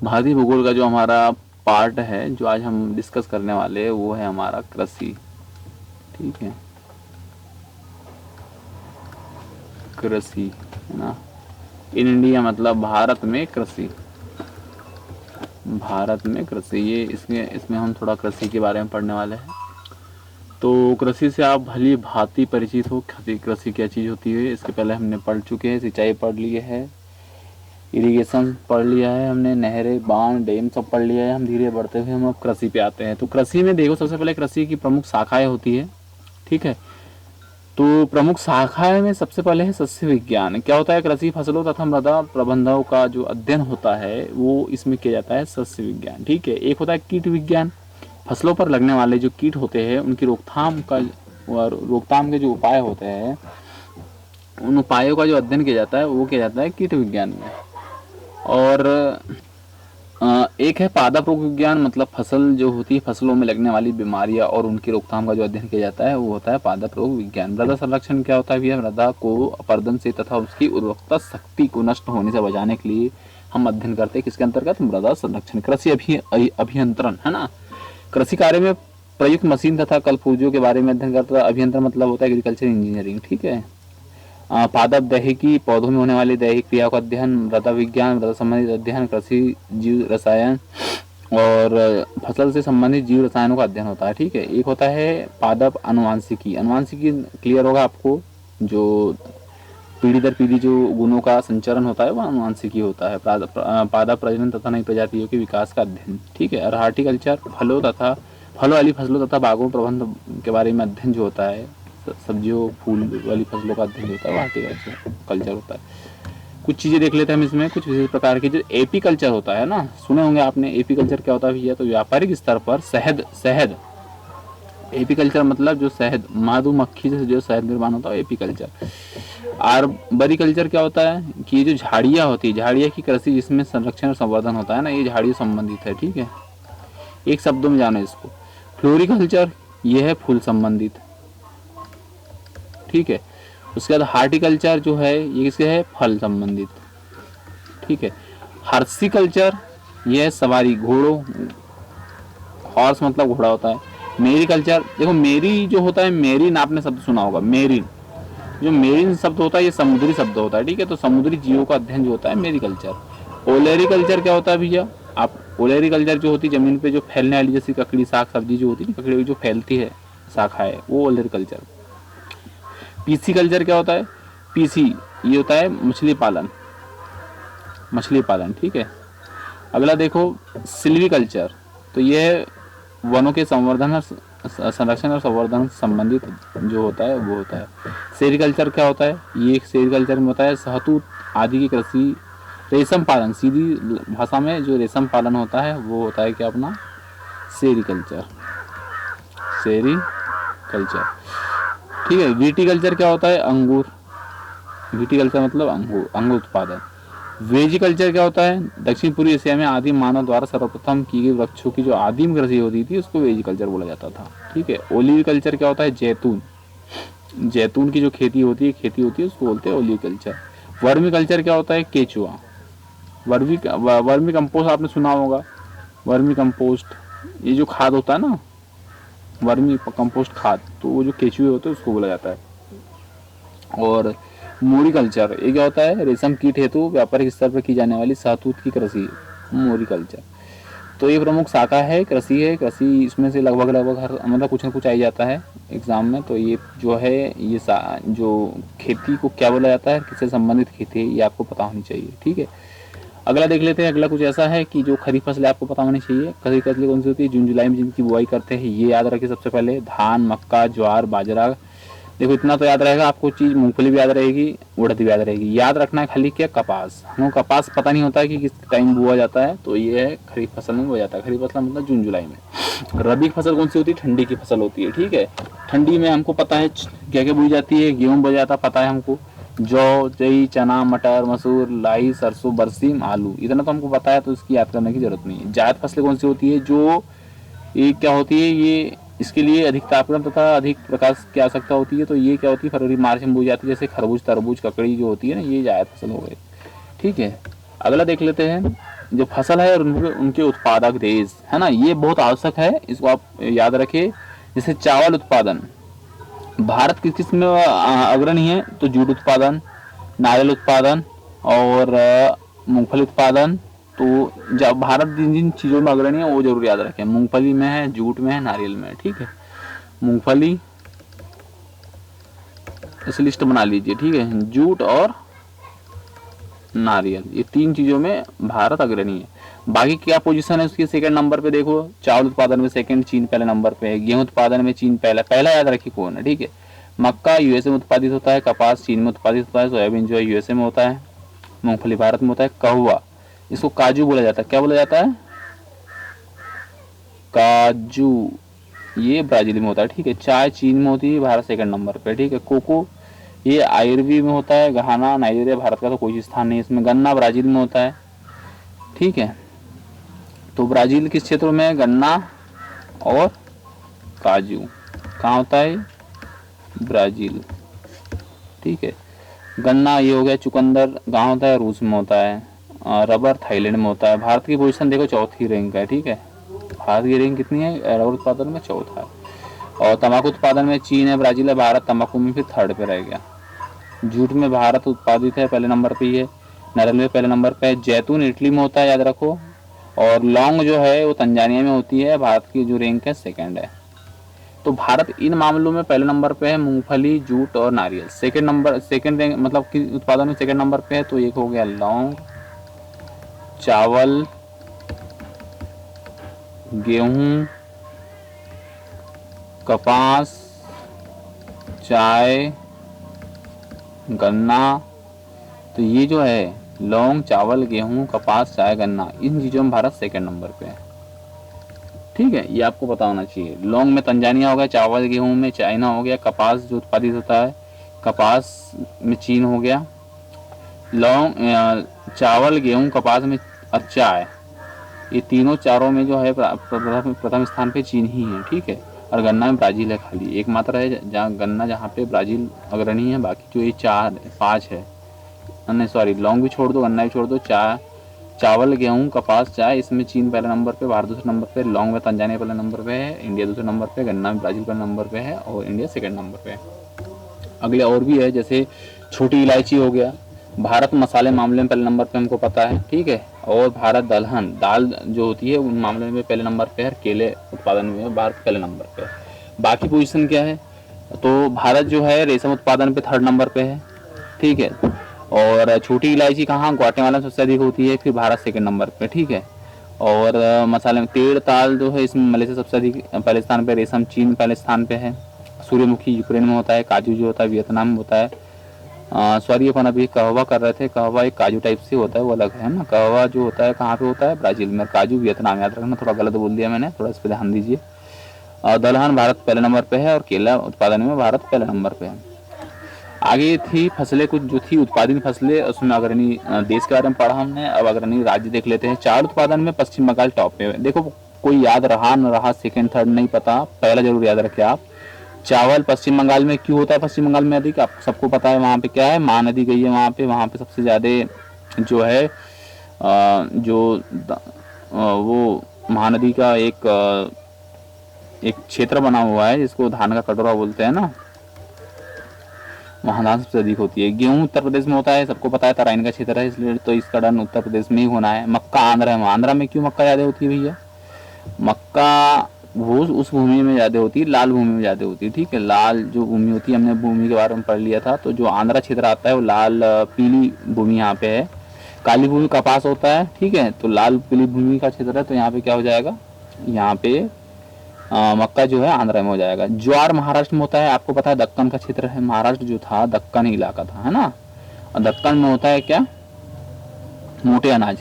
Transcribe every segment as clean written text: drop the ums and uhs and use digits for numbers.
भारतीय भूगोल का जो हमारा पार्ट है, जो आज हम डिस्कस करने वाले हैं, वो है हमारा कृषि। ठीक है, कृषि है ना। इन इंडिया मतलब भारत में कृषि, भारत में कृषि, ये इसमें इसमें हम थोड़ा कृषि के बारे में पढ़ने वाले हैं। तो कृषि से आप भली भांति परिचित हो, कृषि क्या चीज़ होती है। इसके पहले हमने पढ़ चुके हैं, सिंचाई पढ़ लिए है, इरिगेशन पढ़ लिया है हमने, नहरें, बांध, डैम सब पढ़ लिया है। हम धीरे बढ़ते हुए हम अब कृषि पे आते हैं। तो कृषि में देखो, सबसे पहले कृषि की प्रमुख शाखाएं होती है। ठीक है, तो प्रमुख शाखाएं में सबसे पहले है सस्य विज्ञान। क्या होता है, कृषि फसलों तथा मृदा प्रबंधों का जो अध्ययन होता है वो इसमें किया जाता है, सस्य विज्ञान। ठीक है, एक होता है कीट विज्ञान, फसलों पर लगने वाले जो कीट होते हैं उनकी रोकथाम का, और रोकथाम के जो उपाय होते हैं उन उपायों का जो अध्ययन किया जाता है वो किया जाता है कीट विज्ञान में। और एक है पादप रोग विज्ञान, मतलब फसल जो होती है, फसलों में लगने वाली बीमारियां और उनकी रोकथाम का जो अध्ययन किया जाता है वो होता है पादप रोग विज्ञान। मृदा संरक्षण क्या होता है भैया, मृदा को अपरदन से तथा उसकी उर्वरकता शक्ति को नष्ट होने से बचाने के लिए हम अध्ययन करते हैं, किसके अंतर्गत, मृदा संरक्षण। कृषि अभियंत्रण है ना, कृषि कार्य में प्रयुक्त मशीन तथा कल पुर्जों के बारे में अध्ययन करता है। अभियंत्रण मतलब होता है एग्रीकल्चर इंजीनियरिंग। ठीक है, पादप दैहिकी, पौधों में होने वाली दैहिक क्रिया का अध्ययन, मृदा विज्ञान, मृदा संबंधित अध्ययन, कृषि जीव रसायन और फसल से संबंधित जीव रसायनों का अध्ययन होता है। ठीक है, एक होता है पादप अनुवांशिकी। अनुवांशिकी क्लियर होगा आपको, जो पीढ़ी दर पीढ़ी जो गुणों का संचरण होता है वो अनुवांशिकी होता है। पादप प्रजनन तथा नई प्रजातियों के विकास का अध्ययन। ठीक है, और हार्टिकल्चर फलों वाली फसलों तथा बागों प्रबंध के बारे में अध्ययन जो होता है, सब्जियों फूल वाली फसलों का अध्ययन होता है वो हार्टिकल्चर कल्चर होता है। कुछ चीज़ें देख लेते हैं हम इसमें, कुछ विशेष प्रकार की। जो एपी कल्चर होता है ना, सुने होंगे आपने, एपी कल्चर क्या होता है भैया, तो व्यापारिक स्तर पर शहद शहद एपीकल्चर मतलब जो शहद, मधुमक्खी से जो शहद निर्माण होता है एपीकल्चर। आर्बरिकल्चर क्या होता है कि ये जो झाड़ियाँ होती है, झाड़ियाँ की कृषि जिसमें संरक्षण और संवर्धन होता है ना, ये झाड़ियों संबंधित है। ठीक है, एक शब्दों में जानो इसको। फ्लोरिकल्चर ये है फूल संबंधित। ठीक है, उसके बाद हार्टिकल्चर जो है ये किसके है, फल संबंधित। ठीक है, हर्सिकल्चर ये है सवारी, घोड़ों, हॉर्स मतलब घोड़ा होता है। मेरीकल्चर, देखो मेरी जो होता है, मेरीन आपने शब्द सुना होगा, मेरीन, जो मेरीन शब्द होता है ये समुद्री शब्द होता है। ठीक है, तो समुद्री जीवों का अध्ययन जो होता है मेरीकल्चर। ओलेरिकल्चर क्या होता है भैया, आप ओलेरिकल्चर जो होती है जमीन पे जो फैलने वाली, जैसी ककड़ी साग सब्जी जो होती है, ककड़ी जो फैलती है शाखाएं, वो ओलेरिकल्चर। पीसी कल्चर क्या होता है, पीसी ये होता है मछली पालन, मछली पालन। ठीक है, अगला देखो सिल्वीकल्चर, तो ये वनों के संवर्धन और संरक्षण और संवर्धन से संबंधित जो होता है वो होता है। सेरिकल्चर क्या होता है, ये सेरिकल्चर में होता है शहतूत आदि की कृषि। रेशम पालन, सीधी भाषा में जो रेशम पालन होता है वो होता है क्या अपना, सेरिकल्चर, सेरिकल्चर। ठीक है, विटीकल्चर क्या होता है, अंगूर, विटीकल्चर मतलब अंगूर, अंगूर उत्पादन। वेजिकल्चर क्या होता है, दक्षिण पूर्वी एशिया में आदिम मानव द्वारा सर्वप्रथम की गई वृक्षों की जो आदिम कृषि होती थी उसको वेजिकल्चर बोला जाता था। ठीक है, ओलिविकल्चर क्या होता है, जैतून, जैतून की जो खेती होती है उसको बोलते हैं ओलिविकल्चर। वर्मी कल्चर क्या होता है, केचुआ। वर्मी कंपोस्ट आपने सुना होगा, वर्मी कंपोस्ट ये जो खाद होता है ना, वर्मी कंपोस्ट खाद, तो वो जो केचुए होते हैं उसको बोला जाता है। और मोरिकल्चर ये क्या होता है, रेशम कीट हेतु व्यापारिक स्तर पर की जाने वाली शहतूत की कृषि, मोरिकल्चर। तो ये प्रमुख शाखा है, कृषि है। कृषि इसमें से लगभग लगभग हर मतलब कुछ ना कुछ आ ही जाता है एग्जाम में। तो ये जो है ये जो खेती को क्या बोला जाता है, किससे संबंधित खेती है, ये आपको पता होनी चाहिए। ठीक है, अगला देख लेते हैं। अगला कुछ ऐसा है कि जो खरीफ फसलें आपको पता होनी चाहिए। खरीफ फसलें कौन सी होती है, जून जुलाई में जिनकी बुआई करते हैं, ये याद रखिए सबसे पहले। धान, मक्का, ज्वार, बाजरा, देखो इतना तो याद रहेगा आपको चीज, मूंगफली भी याद रहेगी, उड़द भी याद रहेगी। याद रखना है खाली क्या, कपास। हमें कपास पता नहीं होता है कि किस टाइम बोआ जाता है, तो ये है खरीफ फसल में बोया जाता है। खरीफ फसल मतलब जून जुलाई में। रबी फसल कौन सी होती है, ठंडी की फसल होती है। ठीक है, ठंडी में हमको पता है क्या क्या बोई जाती है, गेहूँ बोया जाता पता है हमको, जौ, जई, चना, मटर, मसूर, लाई, सरसों, बरसीम, आलू, इतना तो हमको पता है, तो इसकी याद करने की जरूरत नहीं है। जायद फसलें कौन सी होती है, जो ये क्या होती है, ये इसके लिए अधिक तापक्रम तथा अधिक प्रकाश की आवश्यकता होती है, तो ये क्या होती है, फरवरी मार्च में बोई जाती है। जैसे खरबूज, तरबूज, ककड़ी जो होती है ना, ये जायद फसल हो गई। ठीक है, अगला देख लेते हैं। जो फसल है और उनके उत्पादक देश है ना, ये बहुत आवश्यक है, इसको आप याद रखिए। जैसे चावल उत्पादन, भारत किस किस में अग्रणी है, तो जूट उत्पादन, नारियल उत्पादन और मूंगफली उत्पादन। तो जब भारत जिन जिन चीज़ों में अग्रणी है वो जरूर याद रखें, मूंगफली में है, जूट में है, नारियल में है, ठीक है। मूंगफली इस लिस्ट बना लीजिए, ठीक है, जूट और नारियल, ये 3 चीजों में भारत अग्रणी है। बाकी क्या पोजीशन है उसकी, सेकंड नंबर पे देखो, चावल उत्पादन में सेकंड, चीन पहले नंबर पे है। गेहूं उत्पादन में चीन पहला याद रखिए कौन है, ठीक है। मक्का यूएसए में उत्पादित होता है, कपास चीन में उत्पादित होता है, सोयाबीन जो है यूएसए में होता है, मूंगफली भारत में होता है, कहवा इसको काजू बोला जाता है, क्या बोला जाता है, काजू, ये ब्राजील में होता है, ठीक है। चाय चीन में होती है, भारत सेकंड नंबर पे, ठीक है। कोको ये आयुर्वी में होता है, घाना नाइजीरिया, भारत का तो कोई स्थान नहीं इसमें। गन्ना ब्राजील में होता है, ठीक है। तो ब्राजील किस क्षेत्रों में, गन्ना और काजू कहाँ होता है, ब्राजील, ठीक है। गन्ना ये हो गया, चुकंदर कहाँ होता है, रूस में होता है। रबर थाईलैंड में होता है। भारत की पोजीशन देखो चौथी रैंक है, ठीक है। भारत की रैंक कितनी है, रबर उत्पादन में चौथा है। और तंबाकू उत्पादन में चीन है, ब्राजील है, भारत तंबाकू में फिर थर्ड पे रह गया। जूट में भारत उत्पादित है, पहले नंबर पे ही है। नारियल में पहले नंबर पे है। जैतून इटली में होता है, याद रखो। और लौंग जो है वो तंजानिया में होती है, भारत की जो रैंक है सेकंड है। तो भारत इन मामलों में पहले नंबर पे है, मूंगफली, जूट और नारियल। सेकंड रैंक मतलब कि उत्पादन में सेकंड नंबर पे है, तो एक हो गया लौंग, चावल, गेहूं, कपास, चाय, गन्ना। तो ये जो है लौंग, चावल, गेहूं, कपास, चाय, गन्ना, इन चीज़ों में भारत सेकंड नंबर पे है, ठीक है। ये आपको पता होना चाहिए। लौंग में तंजानिया हो गया, चावल गेहूं में चाइना हो गया, कपास जो उत्पादित होता है कपास में चीन हो गया, लौंग चावल गेहूं कपास में चाय, ये तीनों चारों में जो है प्रथम स्थान पे चीन ही है, ठीक है। और गन्ना में ब्राजील है, खाली एकमात्र है जहाँ गन्ना जहाँ पे ब्राजील अग्रणी है। बाकी जो ये 4-5 है, नहीं सॉरी, लौंग भी छोड़ दो, गन्ना भी छोड़ दो, चावल गेहूं कपास चाय, इसमें चीन पहले नंबर पे, भारत दूसरे नंबर पे, लौंग में तंजानिया पहले नंबर पे है, इंडिया दूसरे नंबर पे, गन्ना में ब्राजील पहले नंबर पे है और इंडिया सेकंड नंबर पे है। अगले और भी है, जैसे छोटी इलायची हो गया, भारत मसाले मामले में पहले नंबर पे हमको पता है, ठीक है। और भारत दलहन दाल जो होती है उन मामले में पहले नंबर पे है। केले उत्पादन में भारत पहले नंबर पे है। बाकी पोजीशन क्या है, तो भारत जो है रेशम उत्पादन पे थर्ड नंबर पे है, ठीक है। और छोटी इलायची कहाँ, ग्वाटेमाला में सबसे अधिक होती है, फिर भारत सेकंड नंबर पे, ठीक है। और मसाले में तेल ताल जो है इसमें मलेशिया सबसे अधिक पहले स्थान पे, रेशम चीन पहले स्थान पे है, सूर्यमुखी यूक्रेन में होता है, काजू जो होता है वियतनाम में होता है। सॉरी अपन अभी कहवा कर रहे थे, कहवा एक काजू टाइप से होता है, वो अलग है ना। कहवा जो होता है कहाँ पे होता है, ब्राजील में, काजू वियतनाम, याद रखना, थोड़ा गलत बोल दिया मैंने, थोड़ा इस पर ध्यान दीजिए। और दलहन भारत पहले नंबर पे है और केला उत्पादन में भारत पहले नंबर पे है। आगे थी फसलें, कुछ जो थी उत्पादित फसलें, उसमें अग्रणी देश के बारे में पढ़ा हमने। अब अग्रणी राज्य देख लेते हैं। चावल उत्पादन में पश्चिम बंगाल टॉप पे है। देखो कोई याद रहा न रहा, सेकंड थर्ड नहीं पता, पहला जरूर याद रखें आप। चावल पश्चिम बंगाल में क्यों होता है, पश्चिम बंगाल में अधिक, आपको सबको पता है। वहाँ पे क्या है, महानदी गई है वहाँ पे सबसे ज्यादा जो है वो महानदी का एक क्षेत्र बना हुआ है जिसको धान का कटोरा बोलते हैं ना, वहाँ धान सबसे अधिक होती है। गेहूं उत्तर प्रदेश में होता है, सबको पता है, तराइन का क्षेत्र है, इसलिए तो इसका डन उत्तर प्रदेश में ही होना है। मक्का आंध्र है, आंध्रा में क्यों मक्का ज्यादा होती है भैया, मक्का वो उस भूमि में ज्यादा होती है, लाल भूमि में ज्यादा होती है, ठीक है। लाल जो भूमि होती है, हमने भूमि के बारे में पढ़ लिया था, तो जो आंध्रा क्षेत्र आता है वो लाल पीली भूमि यहाँ पे है। काली भूमि कपास होता है, ठीक है। तो लाल पीली भूमि का क्षेत्र है, तो यहाँ पे क्या हो जाएगा, यहाँ पे मक्का जो है आंध्र में हो जाएगा। ज्वार महाराष्ट्र में होता है, आपको पता है दक्कन का क्षेत्र है, महाराष्ट्र जो था दक्कन इलाका था, है ना। और दक्कन में होता है क्या, मोटे अनाज।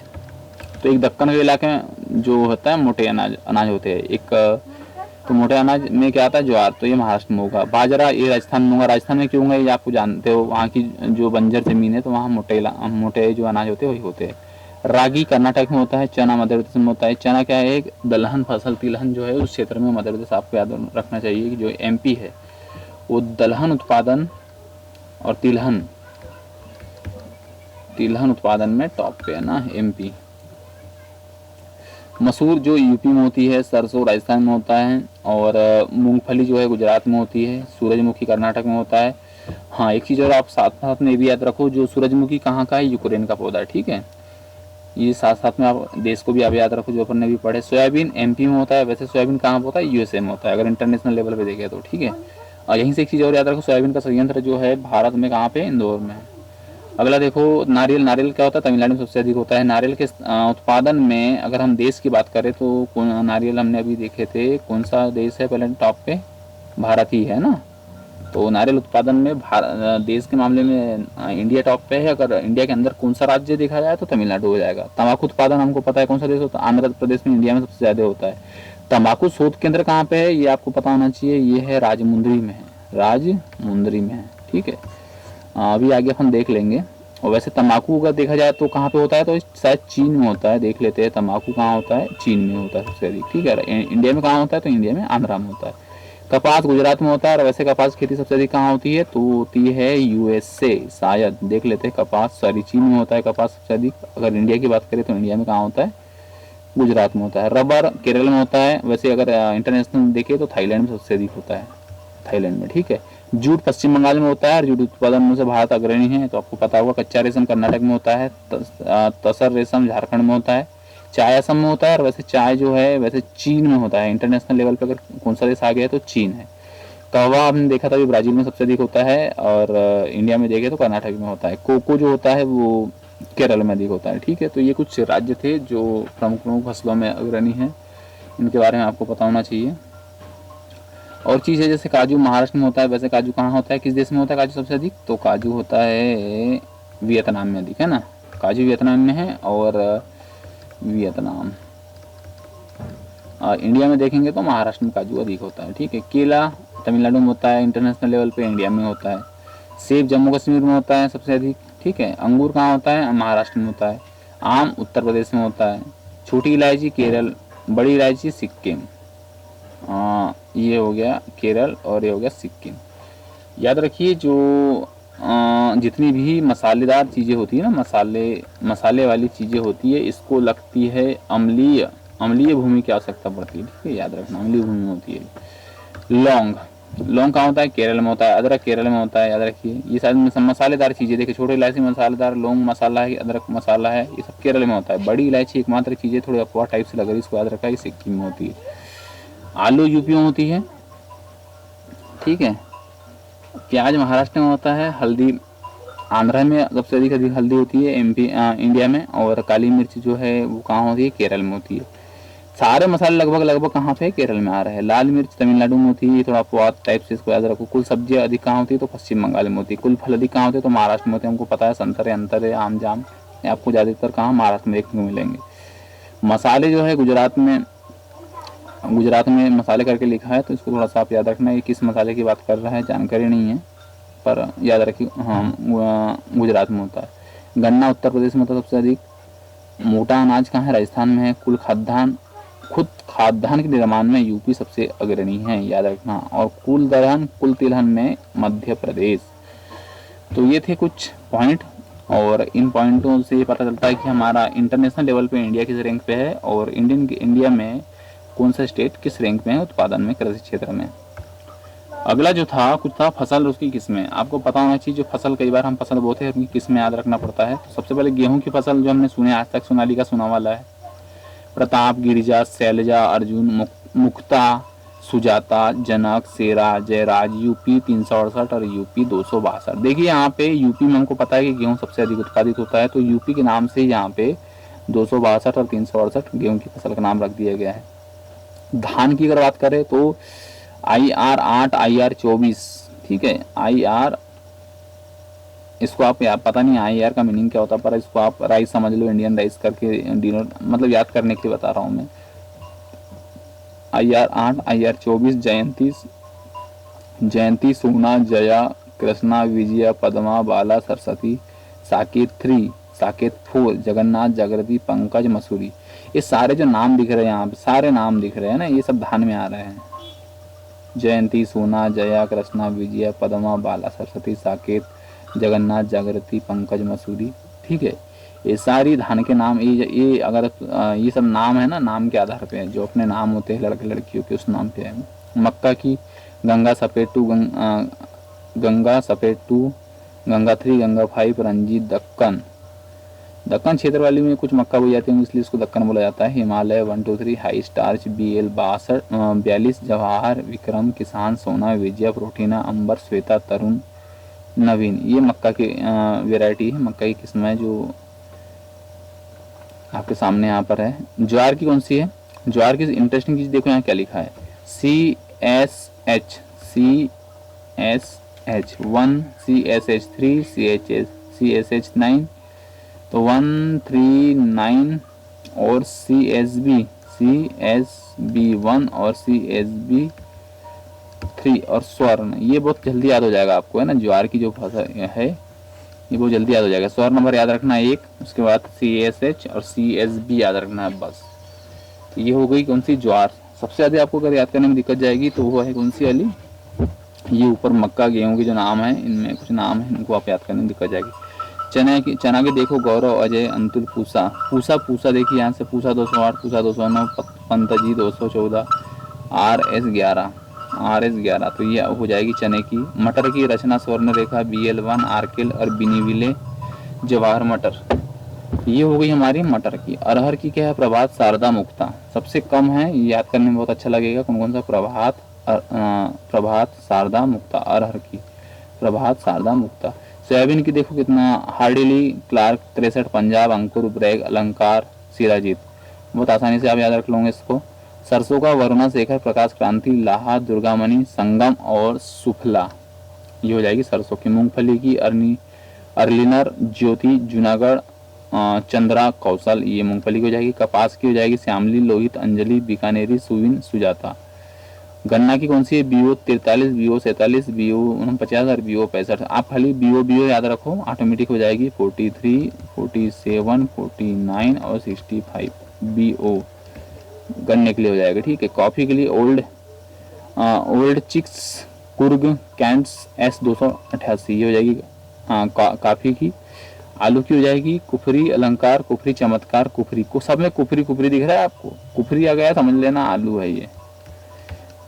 तो एक दक्कन के इलाके में जो होता है मोटे अनाज होते हैं एक, तो मोटे अनाज में क्या आता है, ज्वार, तो ये महाराष्ट्र में होगा। बाजरा ये राजस्थान में होगा। राजस्थान में क्यों होगा ये आपको जानते हो, वहाँ की जो बंजर जमीन है, तो वहाँ मोटे जो अनाज होते हैं वही होते हैं। रागी कर्नाटक में होता है। चना मध्य प्रदेश में होता है। चना क्या है, एक दलहन फसल, तिलहन जो है उस क्षेत्र में मध्य प्रदेश, आपको याद रखना चाहिए कि जो एमपी है वो दलहन उत्पादन और तिलहन उत्पादन में टॉप पे है ना, एमपी। मसूर जो यूपी में होती है, सरसों राजस्थान में होता है, और मूंगफली जो है गुजरात में होती है, सूरजमुखी कर्नाटक में होता है। हाँ, एक चीज़ और आप साथ साथ में ये भी याद रखो, जो सूरजमुखी कहाँ का है, यूक्रेन का पौधा है, ठीक है। ये साथ साथ में आप देश को भी आप याद रखो, जो अपन ने भी पढ़े। सोयाबीन एमपी में होता है, वैसे सोयाबीन कहाँ पर होता है, यूएसए में होता है, अगर इंटरनेशनल लेवल पे देखें तो, ठीक है। और यहीं से एक चीज़ और याद रखो, सोयाबीन का संयंत्र जो है भारत में कहाँ पे, इंदौर में है। अगला देखो, नारियल। नारियल क्या होता है, तमिलनाडु में सबसे अधिक होता है। नारियल के उत्पादन में अगर हम देश की बात करें तो नारियल हमने अभी देखे थे, कौन सा देश है पहले टॉप पे, भारत ही है ना। तो नारियल उत्पादन में देश के मामले में इंडिया टॉप पे है। अगर इंडिया के अंदर कौन सा राज्य देखा जाए तो तमिलनाडु हो जाएगा। तंबाकू उत्पादन हमको पता है कौन सा देश होता है, आंध्र प्रदेश में इंडिया में सबसे ज़्यादा होता है। तंबाकू शोध केंद्र कहाँ पे है, ये आपको पता होना चाहिए, ये है राजमुंदरी में है, राजमुंदरी में है, ठीक है। अभी आगे हम देख लेंगे। और वैसे तंबाकू अगर देखा जाए तो कहाँ पे होता है, तो शायद चीन में होता है, देख लेते हैं। तंबाकू कहाँ होता है, चीन में होता है सबसे अधिक, ठीक है। इंडिया में कहाँ होता है, तो इंडिया में आंध्रा में होता है। कपास गुजरात में होता है, और वैसे कपास खेती सबसे अधिक कहाँ होती है, तो होती है यूएसए, शायद देख लेते हैं। कपास सॉरी चीन में होता है कपास सबसे अधिक। अगर इंडिया की बात करें तो इंडिया में कहाँ होता है, गुजरात में होता है। रबर केरल में होता है, वैसे अगर इंटरनेशनल देखें तो थाईलैंड में सबसे अधिक होता है, थाईलैंड में, ठीक है। जूट पश्चिम बंगाल में होता है, और जूट उत्पादन में से भारत अग्रणी है, तो आपको पता होगा। कच्चा रेशम कर्नाटक में होता है, तसर रेशम झारखंड में होता है, चाय असम में होता है, और वैसे चाय जो है वैसे चीन में होता है। इंटरनेशनल लेवल पर अगर कौन सा देश आ गया है तो चीन है। कहवा हमने देखा था, ब्राजील में सबसे अधिक होता है, और इंडिया में देखे तो कर्नाटक में होता है। कोको जो होता है वो केरल में अधिक होता है, ठीक है। तो ये कुछ राज्य थे जो प्रमुख प्रमुख फसलों में अग्रणी हैं, इनके बारे में आपको पता होना चाहिए। और चीज़ है जैसे काजू महाराष्ट्र में होता है, वैसे काजू कहाँ होता है, किस देश में होता है काजू सबसे अधिक, तो काजू होता है वियतनाम में अधिक, है ना। काजू वियतनाम में है, और वियतनाम। और इंडिया में देखेंगे तो महाराष्ट्र में काजू अधिक होता है, ठीक है। केला तमिलनाडु में होता है, इंटरनेशनल लेवल पे इंडिया में होता है। सेब जम्मू कश्मीर में होता है सबसे अधिक, ठीक है। अंगूर कहाँ होता है, महाराष्ट्र में होता है। आम उत्तर प्रदेश में होता है। छोटी इलायची केरल, बड़ी इलायची सिक्किम। ये हो गया केरल, और ये हो गया सिक्किम। याद रखिए, जो जितनी भी मसालेदार चीज़ें होती है ना, मसाले वाली चीज़ें होती है, इसको लगती है अम्लीय भूमि की आवश्यकता पड़ती है, ठीक है, याद रखना, अम्लीय भूमि होती है। लौंग कहाँ होता है, केरल में होता है। अदरक केरल में होता है, याद रखिए। ये सारी मसालेदार चीज़ें, देखिए, छोटी इलायची मसालेदार, लौंग मसाला है, अदरक मसाला है, ये सब केरल में होता है। बड़ी इलायची एकमात्र चीज़ें थोड़ी अफवाह टाइप से लग रही है, इसको याद रखा, ये सिक्किम में होती है। आलू यूपी में होती है, ठीक है। प्याज महाराष्ट्र में होता है। हल्दी आंध्रा में सबसे अधिक हल्दी होती है, एमपी इंडिया में। और काली मिर्च जो है वो कहाँ होती है, केरल में होती है। सारे मसाले लगभग कहाँ पे, केरल में आ रहे हैं। लाल मिर्च तमिलनाडु में होती है, थोड़ा अपवाद टाइप से, इसको याद रखो। कुल सब्जियां अधिक कहाँ होती है, तो पश्चिम बंगाल में होती है। कुल फल अधिक कहाँ होते हैं, तो महाराष्ट्र में होते हैं। हमको पता है, संतरे अंतरे आम जाम आपको ज़्यादातर कहाँ, महाराष्ट्र में देखने को मिलेंगे। मसाले जो है गुजरात में मसाले करके लिखा है, तो इसको थोड़ा सा आप याद रखना है, किस मसाले की बात कर रहा है, जानकारी नहीं है, पर याद रखिए। हाँ, गुजरात में होता है। गन्ना उत्तर प्रदेश में होता है सबसे अधिक। मोटा अनाज कहाँ है, राजस्थान में है। खुद खाद्यान्न के निर्माण में यूपी सबसे अग्रणी है, याद रखना। और कुल तिलहन में मध्य प्रदेश। तो ये थे कुछ पॉइंट, और इन पॉइंटों से पता चलता है कि हमारा इंटरनेशनल लेवल पे इंडिया किस रैंक पे है, और इंडिया में कौन सा स्टेट किस रैंक में है उत्पादन में, कृषि क्षेत्र में। अगला जो था कुछ था फसल, उसकी किस्में आपको पता होना चाहिए। जो फसल, कई बार हम फसल बोते हैं, उनकी किस्में याद रखना पड़ता है। तो सबसे पहले गेहूं की फसल जो हमने सुने आज तक, सोनालिका सुना वाला है, प्रताप, गिरिजा, शैलजा, अर्जुन, मुक्ता, सुजाता, जनक, शेरा, जयराज, यूपी 368 और यूपी 262। देखिए यहाँ पे यूपी में हमको पता है कि गेहूं सबसे अधिक उत्पादित होता है, तो यूपी के नाम से यहाँ पे 262 और 368 गेहूं की फसल का नाम रख दिया गया है। धान की अगर बात करें तो IR 8, IR 24, ठीक है। IR, इसको आप पता नहीं IR का मीनिंग क्या होता है, पर इसको आप राइस समझ लो, इंडियन राइस करके, डिनर मतलब याद करने के लिए बता रहा हूँ मैं। IR 8, IR 24, जयंती, सोना, जया, कृष्णा, विजया, पद्मा, बाला, सरस्वती, साकेत 3, साकेत 4, जगन्नाथ, जागृति, पंकज, मसूरी। ये सारे जो नाम दिख रहे हैं यहाँ पे, सारे नाम दिख रहे हैं ना, ये सब धान में आ रहे हैं। जयंती, सोना, जया, कृष्णा, विजया, पद्मा, बाला, सरस्वती, साकेत, जगन्नाथ, जागृति, पंकज, मसूरी, ठीक है। ये सारी धान के नाम, ये अगर ये सब नाम है ना, नाम के आधार पे जो अपने नाम होते हैं लड़के लड़कियों के, उस नाम पे है। मक्का की गंगा सफेद टू, गंगा सफेद टू, गंगा 3, गंगा 5, रंजीत, दक्कन। दक्कन क्षेत्र वाली में कुछ मक्का बोई जाती है, इसलिए इसको दक्कन बोला जाता है। Himalaya 1 2 3, high starch BL 42, Jawahar, Vikram, किसान, सोना, विजय, प्रोटीना, अंबर, श्वेता, तरुण, नवीन। ये मक्का की वेराइटी है, मक्का की किस्म है जो आपके सामने यहाँ पर है। ज्वार की कौन सी है? ज्वार की इंटरेस्टिंग चीज देखो यहाँ क्या लिखा है, CSH 1, CSH 3, CSH 9, तो 1 3 9 और CSB 1 और CSB 3 और स्वर्ण। ये बहुत जल्दी याद हो जाएगा आपको, है ना। ज्वार की जो फसल है ये बहुत जल्दी याद हो जाएगा। स्वर्ण नंबर याद रखना है 1, उसके बाद CSH और CSB याद रखना है बस। तो ये हो गई कौन सी? ज्वार। सबसे ज्यादा आपको अगर याद करने में दिक्कत जाएगी तो वो है कौन सी वाली? ये ऊपर मक्का गेहूं के जो नाम है, इनमें कुछ नाम है, इनको आप याद करने में दिक्कत जाएगी। चना के देखो, गौरव, अजय, अंतुल, पूसा देखिए यहाँ से, पूसा 208, पूसा 209, पंतजी 214, RS 11, तो ये हो जाएगी चने की। मटर की रचना स्वर्ण रेखा BL 1, आर्केल और बिनीविले, जवाहर मटर। ये हो गई हमारी मटर की। अरहर की क्या है? प्रभात, शारदा, मुक्ता। सबसे कम है, ये याद करने में बहुत अच्छा लगेगा। कौन कौन सा? प्रभात, शारदा, मुक्ता। अरहर की प्रभात, शारदा, मुक्ता। सोयाबीन की देखो कितना, हार्डिली, क्लार्क 63, पंजाब, अंकुर, ब्रैग, अलंकार, सिराजीत। बहुत आसानी से आप याद रख लोगे इसको। सरसों का वरुणा शेखर, प्रकाश क्रांति, लाहा, दुर्गामणि, संगम और सुफला। ये हो जाएगी सरसों की। मूंगफली की अर्लिनर, ज्योति, जूनागढ़, चंद्रा, कौशल, ये मूंगफली की हो जाएगी। कपास की हो जाएगी श्यामली, लोहित, अंजलि, बीकानेरी, सुविन, सुजाता। गन्ना की कौन सी है? BO 43, BO 47, BO 49 और BO 65। आप खाली BO याद रखो, ऑटोमेटिक हो जाएगी। 43, 47, 49 और 65 BO गन्ने के लिए हो जाएगा, ठीक है। कॉफी के लिए old chicks, Coorg, Kents, S 288, ये हो जाएगी काफी की। आलू की हो जाएगी कुफरी, अलंकार, कुफरी, चमत्कार, कुफरी। को सब में कुफरी दिख रहा है आपको? कुफरी आ गया, समझ लेना आलू है ये।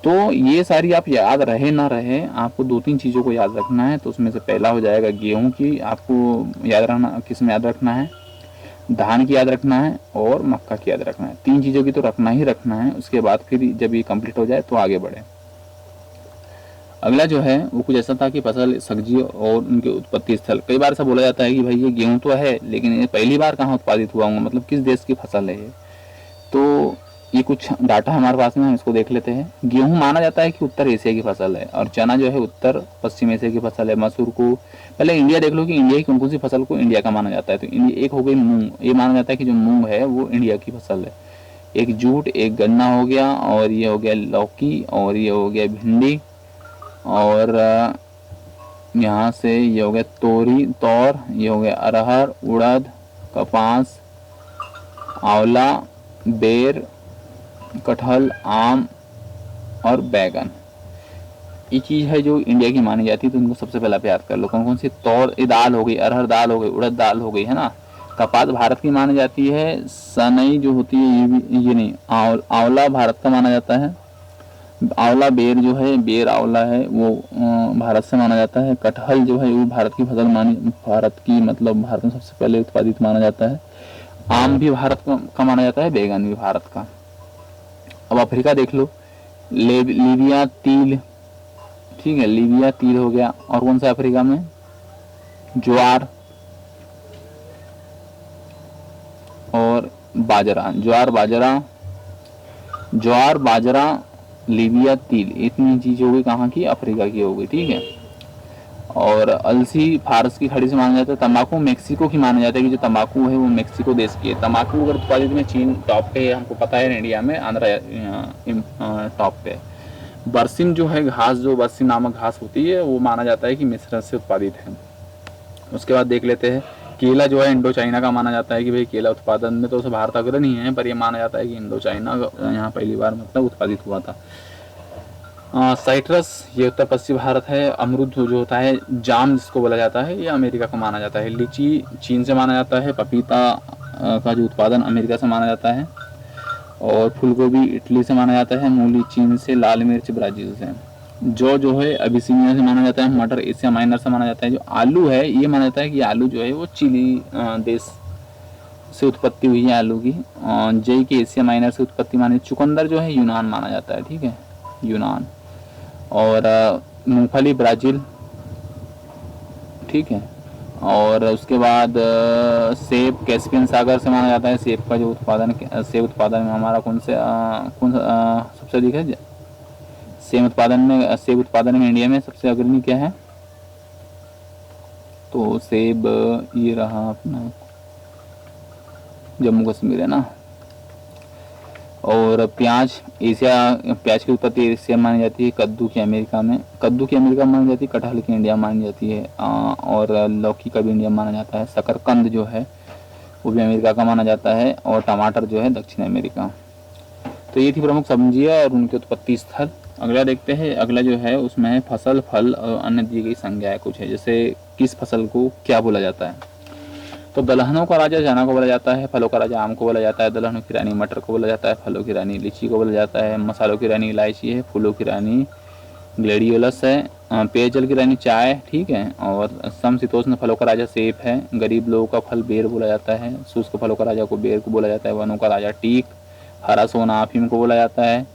तो ये सारी आप याद रहे ना रहे, आपको 2-3 चीजों को याद रखना है। तो उसमें से पहला हो जाएगा गेहूं की, आपको याद रखना, किस में याद रखना है? धान की याद रखना है और मक्का की याद रखना है। 3 चीजों की तो रखना ही रखना है। उसके बाद फिर जब ये कंप्लीट हो जाए तो आगे बढ़े। अगला जो है वो कुछ ऐसा था कि फसल, सब्जी और उनके उत्पत्ति स्थल। कई बार ऐसा बोला जाता है कि भाई ये गेहूं तो है, लेकिन ये पहली बार कहाँ उत्पादित हुआ होगा, मतलब किस देश की फसल है ये। तो ये कुछ डाटा हमारे पास में, हम इसको देख लेते हैं। गेहूं माना जाता है कि उत्तर एशिया की फसल है, और चना जो है उत्तर पश्चिम एशिया की फसल है। मसूर को पहले इंडिया देख लो कि इंडिया की कौन कौन सी फसल को इंडिया का माना जाता है। तो एक हो गई मूंग, ये माना जाता है कि जो मूंग है वो इंडिया की फसल है। एक जूट, एक गन्ना हो गया, और ये हो गया लौकी, और ये हो गया भिंडी, और यहाँ से ये हो गया तौर, ये हो गया अरहर, उड़द, कपास, आंवला, बेर, कटहल, आम और बैगन। ये चीज है जो इंडिया की मानी जाती है। तो इनको सबसे पहले याद कर लो। कौन कौन सी? तौर, दाल हो गई, अरहर दाल हो गई, उड़द दाल हो गई, है ना। कपास भारत की मानी जाती है। सनई जो होती है ये नहीं। आंवला भारत का माना जाता है। आंवला, बेर जो है, बेर आंवला है, वो भारत से माना जाता है। कटहल जो है वो भारत की फसल मतलब भारत में सबसे पहले उत्पादित माना जाता है। आम भी भारत का माना जाता है, बैगन भी भारत का। अब अफ्रीका देख लो, लीबिया तिल, ठीक है, लीबिया तिल हो गया। और कौन सा अफ्रीका में? ज्वार और बाजरा, ज्वार बाजरा, लीबिया तिल, इतनी चीज हो गई कहाँ की? अफ्रीका की हो गई, ठीक है। और अलसी फारस की खाड़ी से माना जाता है। तंबाकू मेक्सिको की माना जाता है कि जो तंबाकू है वो मेक्सिको देश की है। तंबाकू अगर उत्पादित में चीन टॉप पे है, हमको पता है। इंडिया में आंध्रा टॉप पे। बरसिम जो है घास, जो बरसिम नामक घास होती है, वो माना जाता है कि मिस्र से उत्पादित है। उसके बाद देख लेते हैं केला जो है इंडो चाइना का माना जाता है कि भाई केला उत्पादन में तो भारत अग्रणी है, पर ये माना जाता है कि इंडो चाइना यहाँ पहली बार मतलब उत्पादित हुआ था। साइट्रस ये उत्तर पश्चिम भारत है। अमरूद जो होता है, जाम जिसको बोला जाता है, ये अमेरिका का माना जाता है। लीची चीन से माना जाता है। पपीता का जो उत्पादन अमेरिका से माना जाता है। और फूलगोभी इटली से माना जाता है। मूली चीन से। लाल मिर्च ब्राज़ील से। जो है अबिसिनिया से माना जाता है। मटर एशिया माइनर से माना जाता है। जो आलू है ये माना जाता है कि आलू जो है वो चिली देश से उत्पत्ति हुई है आलू की। जई के एशिया माइनर से उत्पत्ति मानी। चुकंदर जो है यूनान माना जाता है, ठीक है, यूनान। और मूंगफली ब्राज़ील, ठीक है। और उसके बाद सेब कैस्पियन सागर से माना जाता है। सेब का जो उत्पादन, सेब उत्पादन में हमारा कौन सबसे अधिक है? सेब उत्पादन में इंडिया में सबसे अग्रणी क्या है? तो सेब ये रहा अपना जम्मू कश्मीर है ना। और प्याज की उत्पत्ति एशिया मानी जाती है। कद्दू की अमेरिका मानी जाती है। कटहल की इंडिया मानी जाती है। और लौकी का भी इंडिया माना जाता है। शकरकंद जो है वो भी अमेरिका का माना जाता है। और टमाटर जो है दक्षिण अमेरिका। तो ये थी प्रमुख सब्जियां और उनके उत्पत्ति स्थल। अगला देखते हैं। अगला जो है उसमें है फसल, फल और अन्य दी गई संज्ञाएं कुछ है। जैसे किस फसल को क्या बोला जाता है? तो दलहनों का राजा चना को बोला जाता है। फलों का राजा आम को बोला जाता है। दलहनों की रानी मटर को बोला जाता है। फलों की रानी लीची को बोला जाता है। मसालों की रानी इलायची है। फूलों की रानी ग्लेडियोलस है। पेयजल की रानी चाय, ठीक है। और समशीतोष्ण फलों का राजा सेब है। गरीब लोगों का फल बेर बोला जाता है। शुष्क फलों का राजा को बेर को बोला जाता है। वनों का राजा टीक, हरा सोना अफीम को बोला जाता है।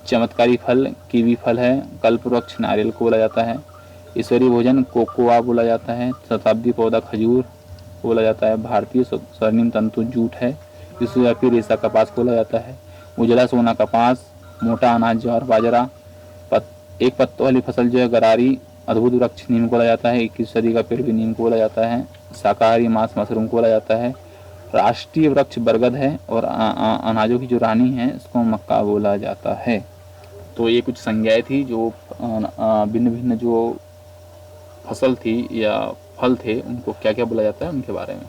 चमत्कारी फल कीवी फल है। कल्प वृक्ष नारियल को बोला जाता है। ईश्वरीय भोजन कोकोआ बोला जाता है। शताब्दी पौधा खजूर बोला जाता है। भारतीय स्वर्णिम तंतु जूट है। विश्वव्यापी रेशा कपास बोला जाता है। उजला सोना कपास। मोटा अनाज ज्वार बाजरा। एक पत्तों वाली फसल जो है गरारी। अद्भुत वृक्ष नीम को बोला जाता है। 21वीं सदी का पेड़ भी नीम को बोला जाता है। शाकाहारी मांस मशरूम को बोला जाता है। राष्ट्रीय वृक्ष बरगद है। और अनाजों की जो रानी है उसको मक्का बोला जाता है। तो ये कुछ संज्ञाएं थी जो भिन्न भिन्न जो फसल थी या फल थे उनको क्या क्या बोला जाता है उनके बारे में।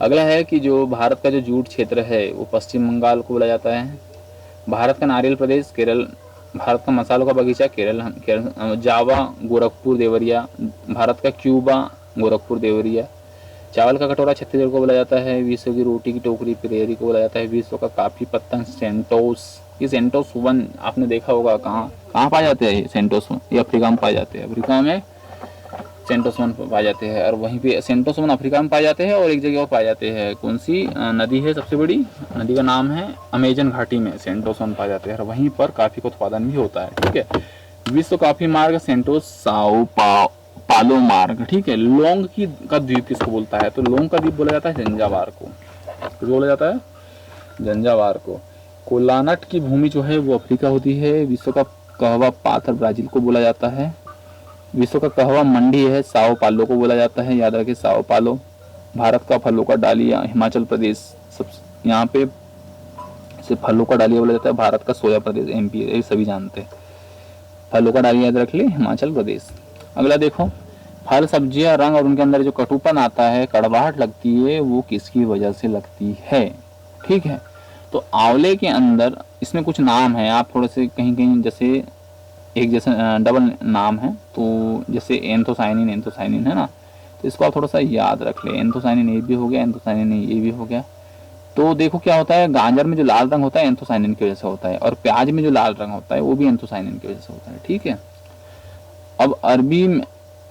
अगला है कि जो भारत का जो जूट क्षेत्र है वो पश्चिम बंगाल को बोला जाता है। भारत का नारियल प्रदेश केरल। भारत का मसालों का बगीचा केरल जावा गोरखपुर देवरिया। भारत का क्यूबा गोरखपुर देवरिया। चावल का कटोरा छत्तीसगढ़ को बोला जाता है। विश्व की रोटी की टोकरी प्रेरी को बोला जाता है। विश्व का काफी पत्ता सेंटोस। ये सेंटोस वन आपने देखा होगा। कहाँ पाए जाते हैं सेंटोस वन? ये अफ्रीका में पाए जाते हैं। अफ्रीका में सेंटोस वन पाए जाते हैं। और वहीं पे सेंटोस वन अफ्रीका में पाए जाते हैं। और एक जगह और पाए जाते हैं। कौन सी नदी है सबसे बड़ी? नदी का नाम है अमेजन घाटी में सेंटोस वन पाए जाते हैं। और वहीं पर काफी का उत्पादन भी होता है, ठीक है। विश्व काफी मार्ग सेंटोस साओ पालो मार्ग, ठीक है। लोंग का द्वीप किसको बोलता है? तो लोंग का द्वीप बोला जाता है जंजावार को। किसको बोला जाता है? जंजावार को। कोलानट की भूमि जो है वो अफ्रीका होती है। विश्व का कहवा पाथर ब्राजील को बोला जाता है। विश्व का कहवा मंडी है साओ पालो को बोला जाता है। याद रखिए साओ पालो। भारत का फलों का डालिया हिमाचल प्रदेश। सब यहाँ पे से फलों का डालिया बोला जाता है। भारत का सोया प्रदेश एमपी, ये सभी जानते हैं। फलों का डालिया याद रख ले, हिमाचल प्रदेश। अगला देखो, फल सब्जियां रंग और उनके अंदर जो कटुपन आता है, कड़वाहट लगती है, वो किसकी वजह से लगती है? ठीक है। तो आंवले के अंदर इसमें कुछ नाम है, आप थोड़े से कहीं कहीं जैसे एक जैसे डबल नाम है, तो जैसे एंथोसाइनिन है ना, तो इसको आप थोड़ा सा याद रख ले। एंथोसाइनिन ये भी हो गया, एंथोसाइनिन ये भी हो गया। तो देखो क्या होता है, गाजर में जो लाल रंग होता है एंथोसाइनिन की वजह से होता है, और प्याज में जो लाल रंग होता है वो भी एंथोसाइनिन की वजह से होता है, ठीक है। अब अरबी में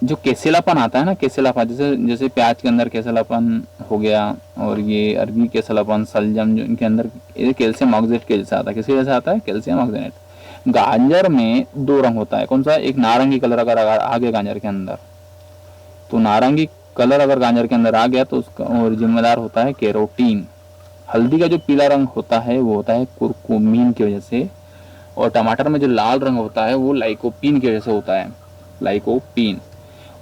जो केसेलापन आता है ना, केसेलापन जैसे प्याज के अंदर केसेलापन हो गया, और ये अरबी केसेलापन सलजम जो इनके अंदर कैल्शियम ऑक्सीनेट की वजह से आता है। किसकी वजह से आता है? कैल्शियम ऑक्सीनेट। गाजर में दो रंग होता है, कौन सा? एक नारंगी कलर अगर आ गया गाजर के अंदर, तो नारंगी कलर अगर गाजर के अंदर आ गया तो उसका और जिम्मेदार होता है कैरोटीन। हल्दी का जो पीला रंग होता है वो होता है कुरकुमीन की वजह से, और टमाटर में जो लाल रंग होता है वो लाइकोपीन की वजह से होता है, लाइकोपीन।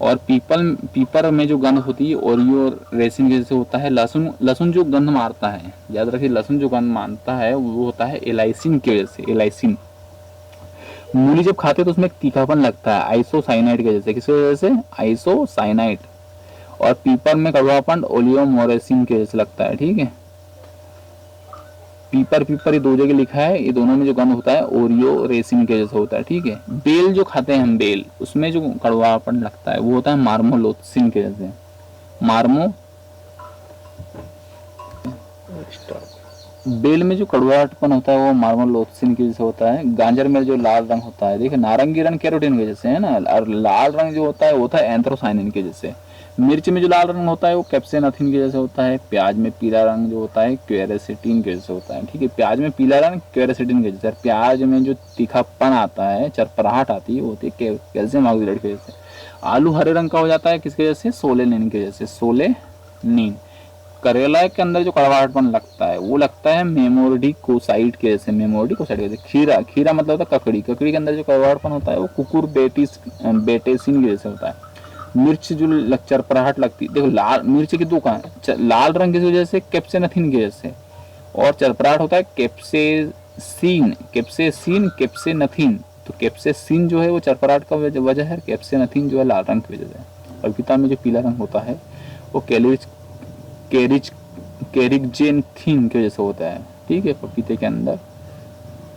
और पीपर में जो गंध होती है ओरियो रेसिन की वजह से होता है। लहसुन जो गंध मारता है, याद रखिए, लहसुन जो गंध मारता है वो होता है एलाइसिन की वजह से, एलाइसिन। मूली जब खाते तो उसमें एक तीखापन लगता है आइसोसाइनाइड की वजह से। किसकी वजह से? आइसोसाइनाइड। और पीपर में कड़वापन ओलियोमोरेसिन की वजह से लगता है, ठीक है। पीपर पीपर ये दो जगह लिखा है, ये दोनों में जो गंध होता है ओरियो रेसिन के जैसा होता है। ठीक है, बेल जो खाते हैं हम, बेल, उसमें जो कड़वापन लगता है वो होता है मार्मोलोथसिन के जैसे। मार्मो बेल में जो कड़वाहटपन होता है वो मार्मोलोथसिन की जैसे होता है। गाजर में जो लाल रंग होता है, देखिए नारंगी रंग कैरोटीन के जैसे है ना, और लाल रंग जो होता है वो होता है एंथ्रोसाइनिन के जैसे। मिर्च में जो लाल रंग होता है वो कैप्सेनथिन के जैसे होता है। प्याज में पीला रंग जो होता है क्वेरेसिटिन के जैसे होता है। ठीक है, प्याज में पीला रंग क्वेरेसिटिन के जैसे। प्याज में जो तीखापन आता है, चरपराहट आती है, वो होती है कैल्शियम ऑक्सीडेट के जैसे। आलू हरे रंग का हो जाता है किसके जैसे? सोलेनिन के जैसे, सोलेनिन। करेला के अंदर जो कड़वाहटपन लगता है वो लगता है मेमोर्डिकोसाइड के जैसे, मेमोर्डिकोसाइड के जैसे। खीरा, खीरा मतलब होता है ककड़ी, ककड़ी के अंदर जो कड़वाहटपन होता है वो कुकुरबेटेसिन के जैसे होता है। मिर्च जो चरपराहट लगती है, देखो लाल मिर्च की दो कहाँ, लाल रंग की वजह से कैप्सेनथिन की वजह से, और चरपराहट होता है कैप्सेसिन, कैप्सेसिन कैप्सेनथिन। तो कैप्सेसिन जो है वो चरपराहट का वजह है, कैप्सेनथिन जो है लाल रंग की वजह से। पपीता में जो पीला रंग होता है वो कैरिकजेनथिन की वजह से होता है। ठीक है, पपीते के अंदर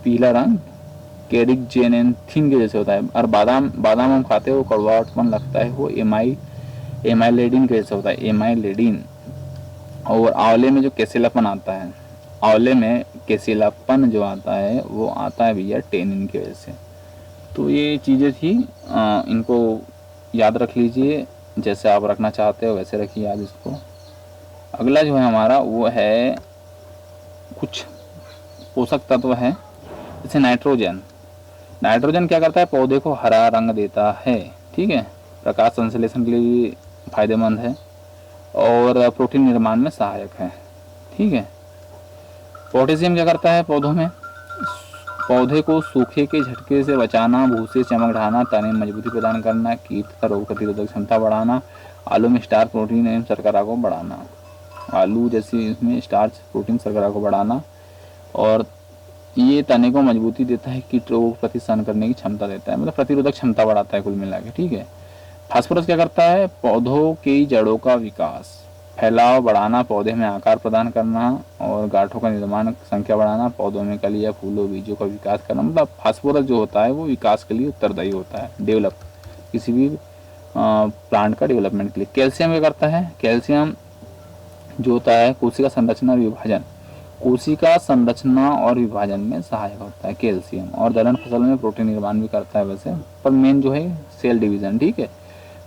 पीला रंग कैरिकजेनेथिन के जैसे होता है। और बादाम, बादाम हम खाते हैं वो कड़वाहटपन लगता है वो एमाइलेडिन के जैसे होता है, एमाइलेडिन। और आंवले में जो केसिलापन आता है, आंवले में केसिलापन जो आता है वो आता है भैया टेनिन की वजह से। तो ये चीज़ें थी, इनको याद रख लीजिए, जैसे आप रखना चाहते हो वैसे रखिए याद इसको। अगला जो है हमारा वो है कुछ पोषक तत्व है, जैसे नाइट्रोजन। नाइट्रोजन क्या करता है? पौधे को हरा रंग देता है। ठीक है, प्रकाश संश्लेषण के लिए फायदेमंद है और प्रोटीन निर्माण में सहायक है। ठीक है, पोटेशियम क्या करता है पौधों में? पौधे को सूखे के झटके से बचाना, भूसे चमक बढ़ाना, तने मजबूती प्रदान करना, कीट तथा रोग प्रतिरोधक क्षमता बढ़ाना, आलू में स्टार्च प्रोटीन एवं शर्करा को बढ़ाना, आलू जैसे इसमें स्टार्च प्रोटीन शर्करा को बढ़ाना, और ये तने को मजबूती देता है, कीट रोग प्रति सहन करने की क्षमता देता है, मतलब प्रतिरोधक क्षमता बढ़ाता है कुल मिला के। ठीक है, फास्फोरस क्या करता है? पौधों की जड़ों का विकास, फैलाव बढ़ाना, पौधे में आकार प्रदान करना और गांठों का निर्माण, संख्या बढ़ाना, पौधों में कलियां, फूलों, बीजों का विकास करना। मतलब फास्फोरस जो होता है वो विकास के लिए उत्तरदायी होता है, डेवलप, किसी भी प्लांट का डेवलपमेंट के लिए। कैल्शियम क्या करता है? कैल्शियम जो होता है कोशिका संरचना और विभाजन, कोशिका संरचना और विभाजन में सहायक होता है कैल्शियम। और दलहन फसल में प्रोटीन निर्माण भी करता है वैसे, पर मेन जो है सेल डिवीजन। ठीक है,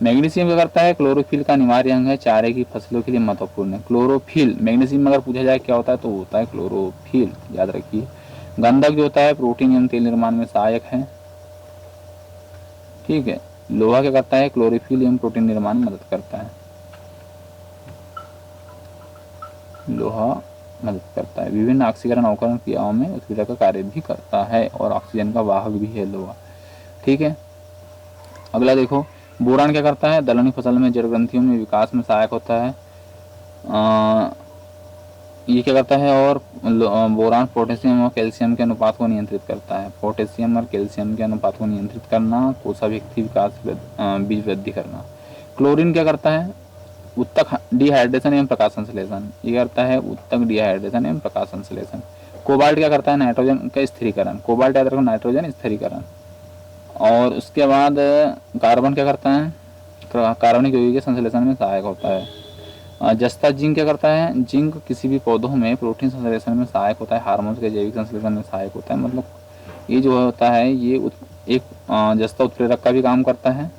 मैग्नीशियम क्या करता है? क्लोरोफिल का अनिवार्य अंग है, चारे की फसलों के लिए महत्वपूर्ण है। क्लोरोफिल, मैग्नीशियम अगर पूछा जाए क्या होता है तो होता है क्लोरोफिल, याद रखिए। गंधक जो होता है प्रोटीन एवं तेल निर्माण में सहायक है। ठीक है, लोहा क्या करता है? क्लोरोफिल एवं प्रोटीन निर्माण में मदद करता है, लोहा मदद करता है। विभिन्न ऑक्सीकरण अवकरण क्रियाओं में उत्प्रेरक का कार्य भी करता है और ऑक्सीजन का वाहक भी है लोहा। ठीक है, अगला देखो, बोरान क्या करता है? दलहनी फसल में जड़ ग्रंथियों में विकास में सहायक होता है। ये क्या करता है? और बोरान पोटेशियम और कैल्शियम के अनुपात को नियंत्रित करता है, पोटेशियम और कैल्शियम के अनुपात को नियंत्रित करना, कोशाभिक्ति विकास, बीज वृद्धि करना। क्लोरीन क्या करता है? उत्तक डिहाइड्रेशन एवं प्रकाश संश्लेषण, ये करता है उत्तक डिहाइड्रेशन एवं प्रकाश संश्लेषण। कोबाल्ट क्या करता है? नाइट्रोजन का स्थिरीकरण, कोबाल्ट याद रखो, नाइट्रोजन स्थिरीकरण। और उसके बाद कार्बन क्या करता है? कार्बनिक यौगिक के संश्लेषण में सहायक होता है। जस्ता जिंक क्या करता है? जिंक किसी भी पौधों में प्रोटीन संश्लेषण में सहायक होता है, हार्मोन्स के जैविक संश्लेषण में सहायक होता है। मतलब ये जो होता है ये एक जस्ता उत्प्रेरक का भी काम करता है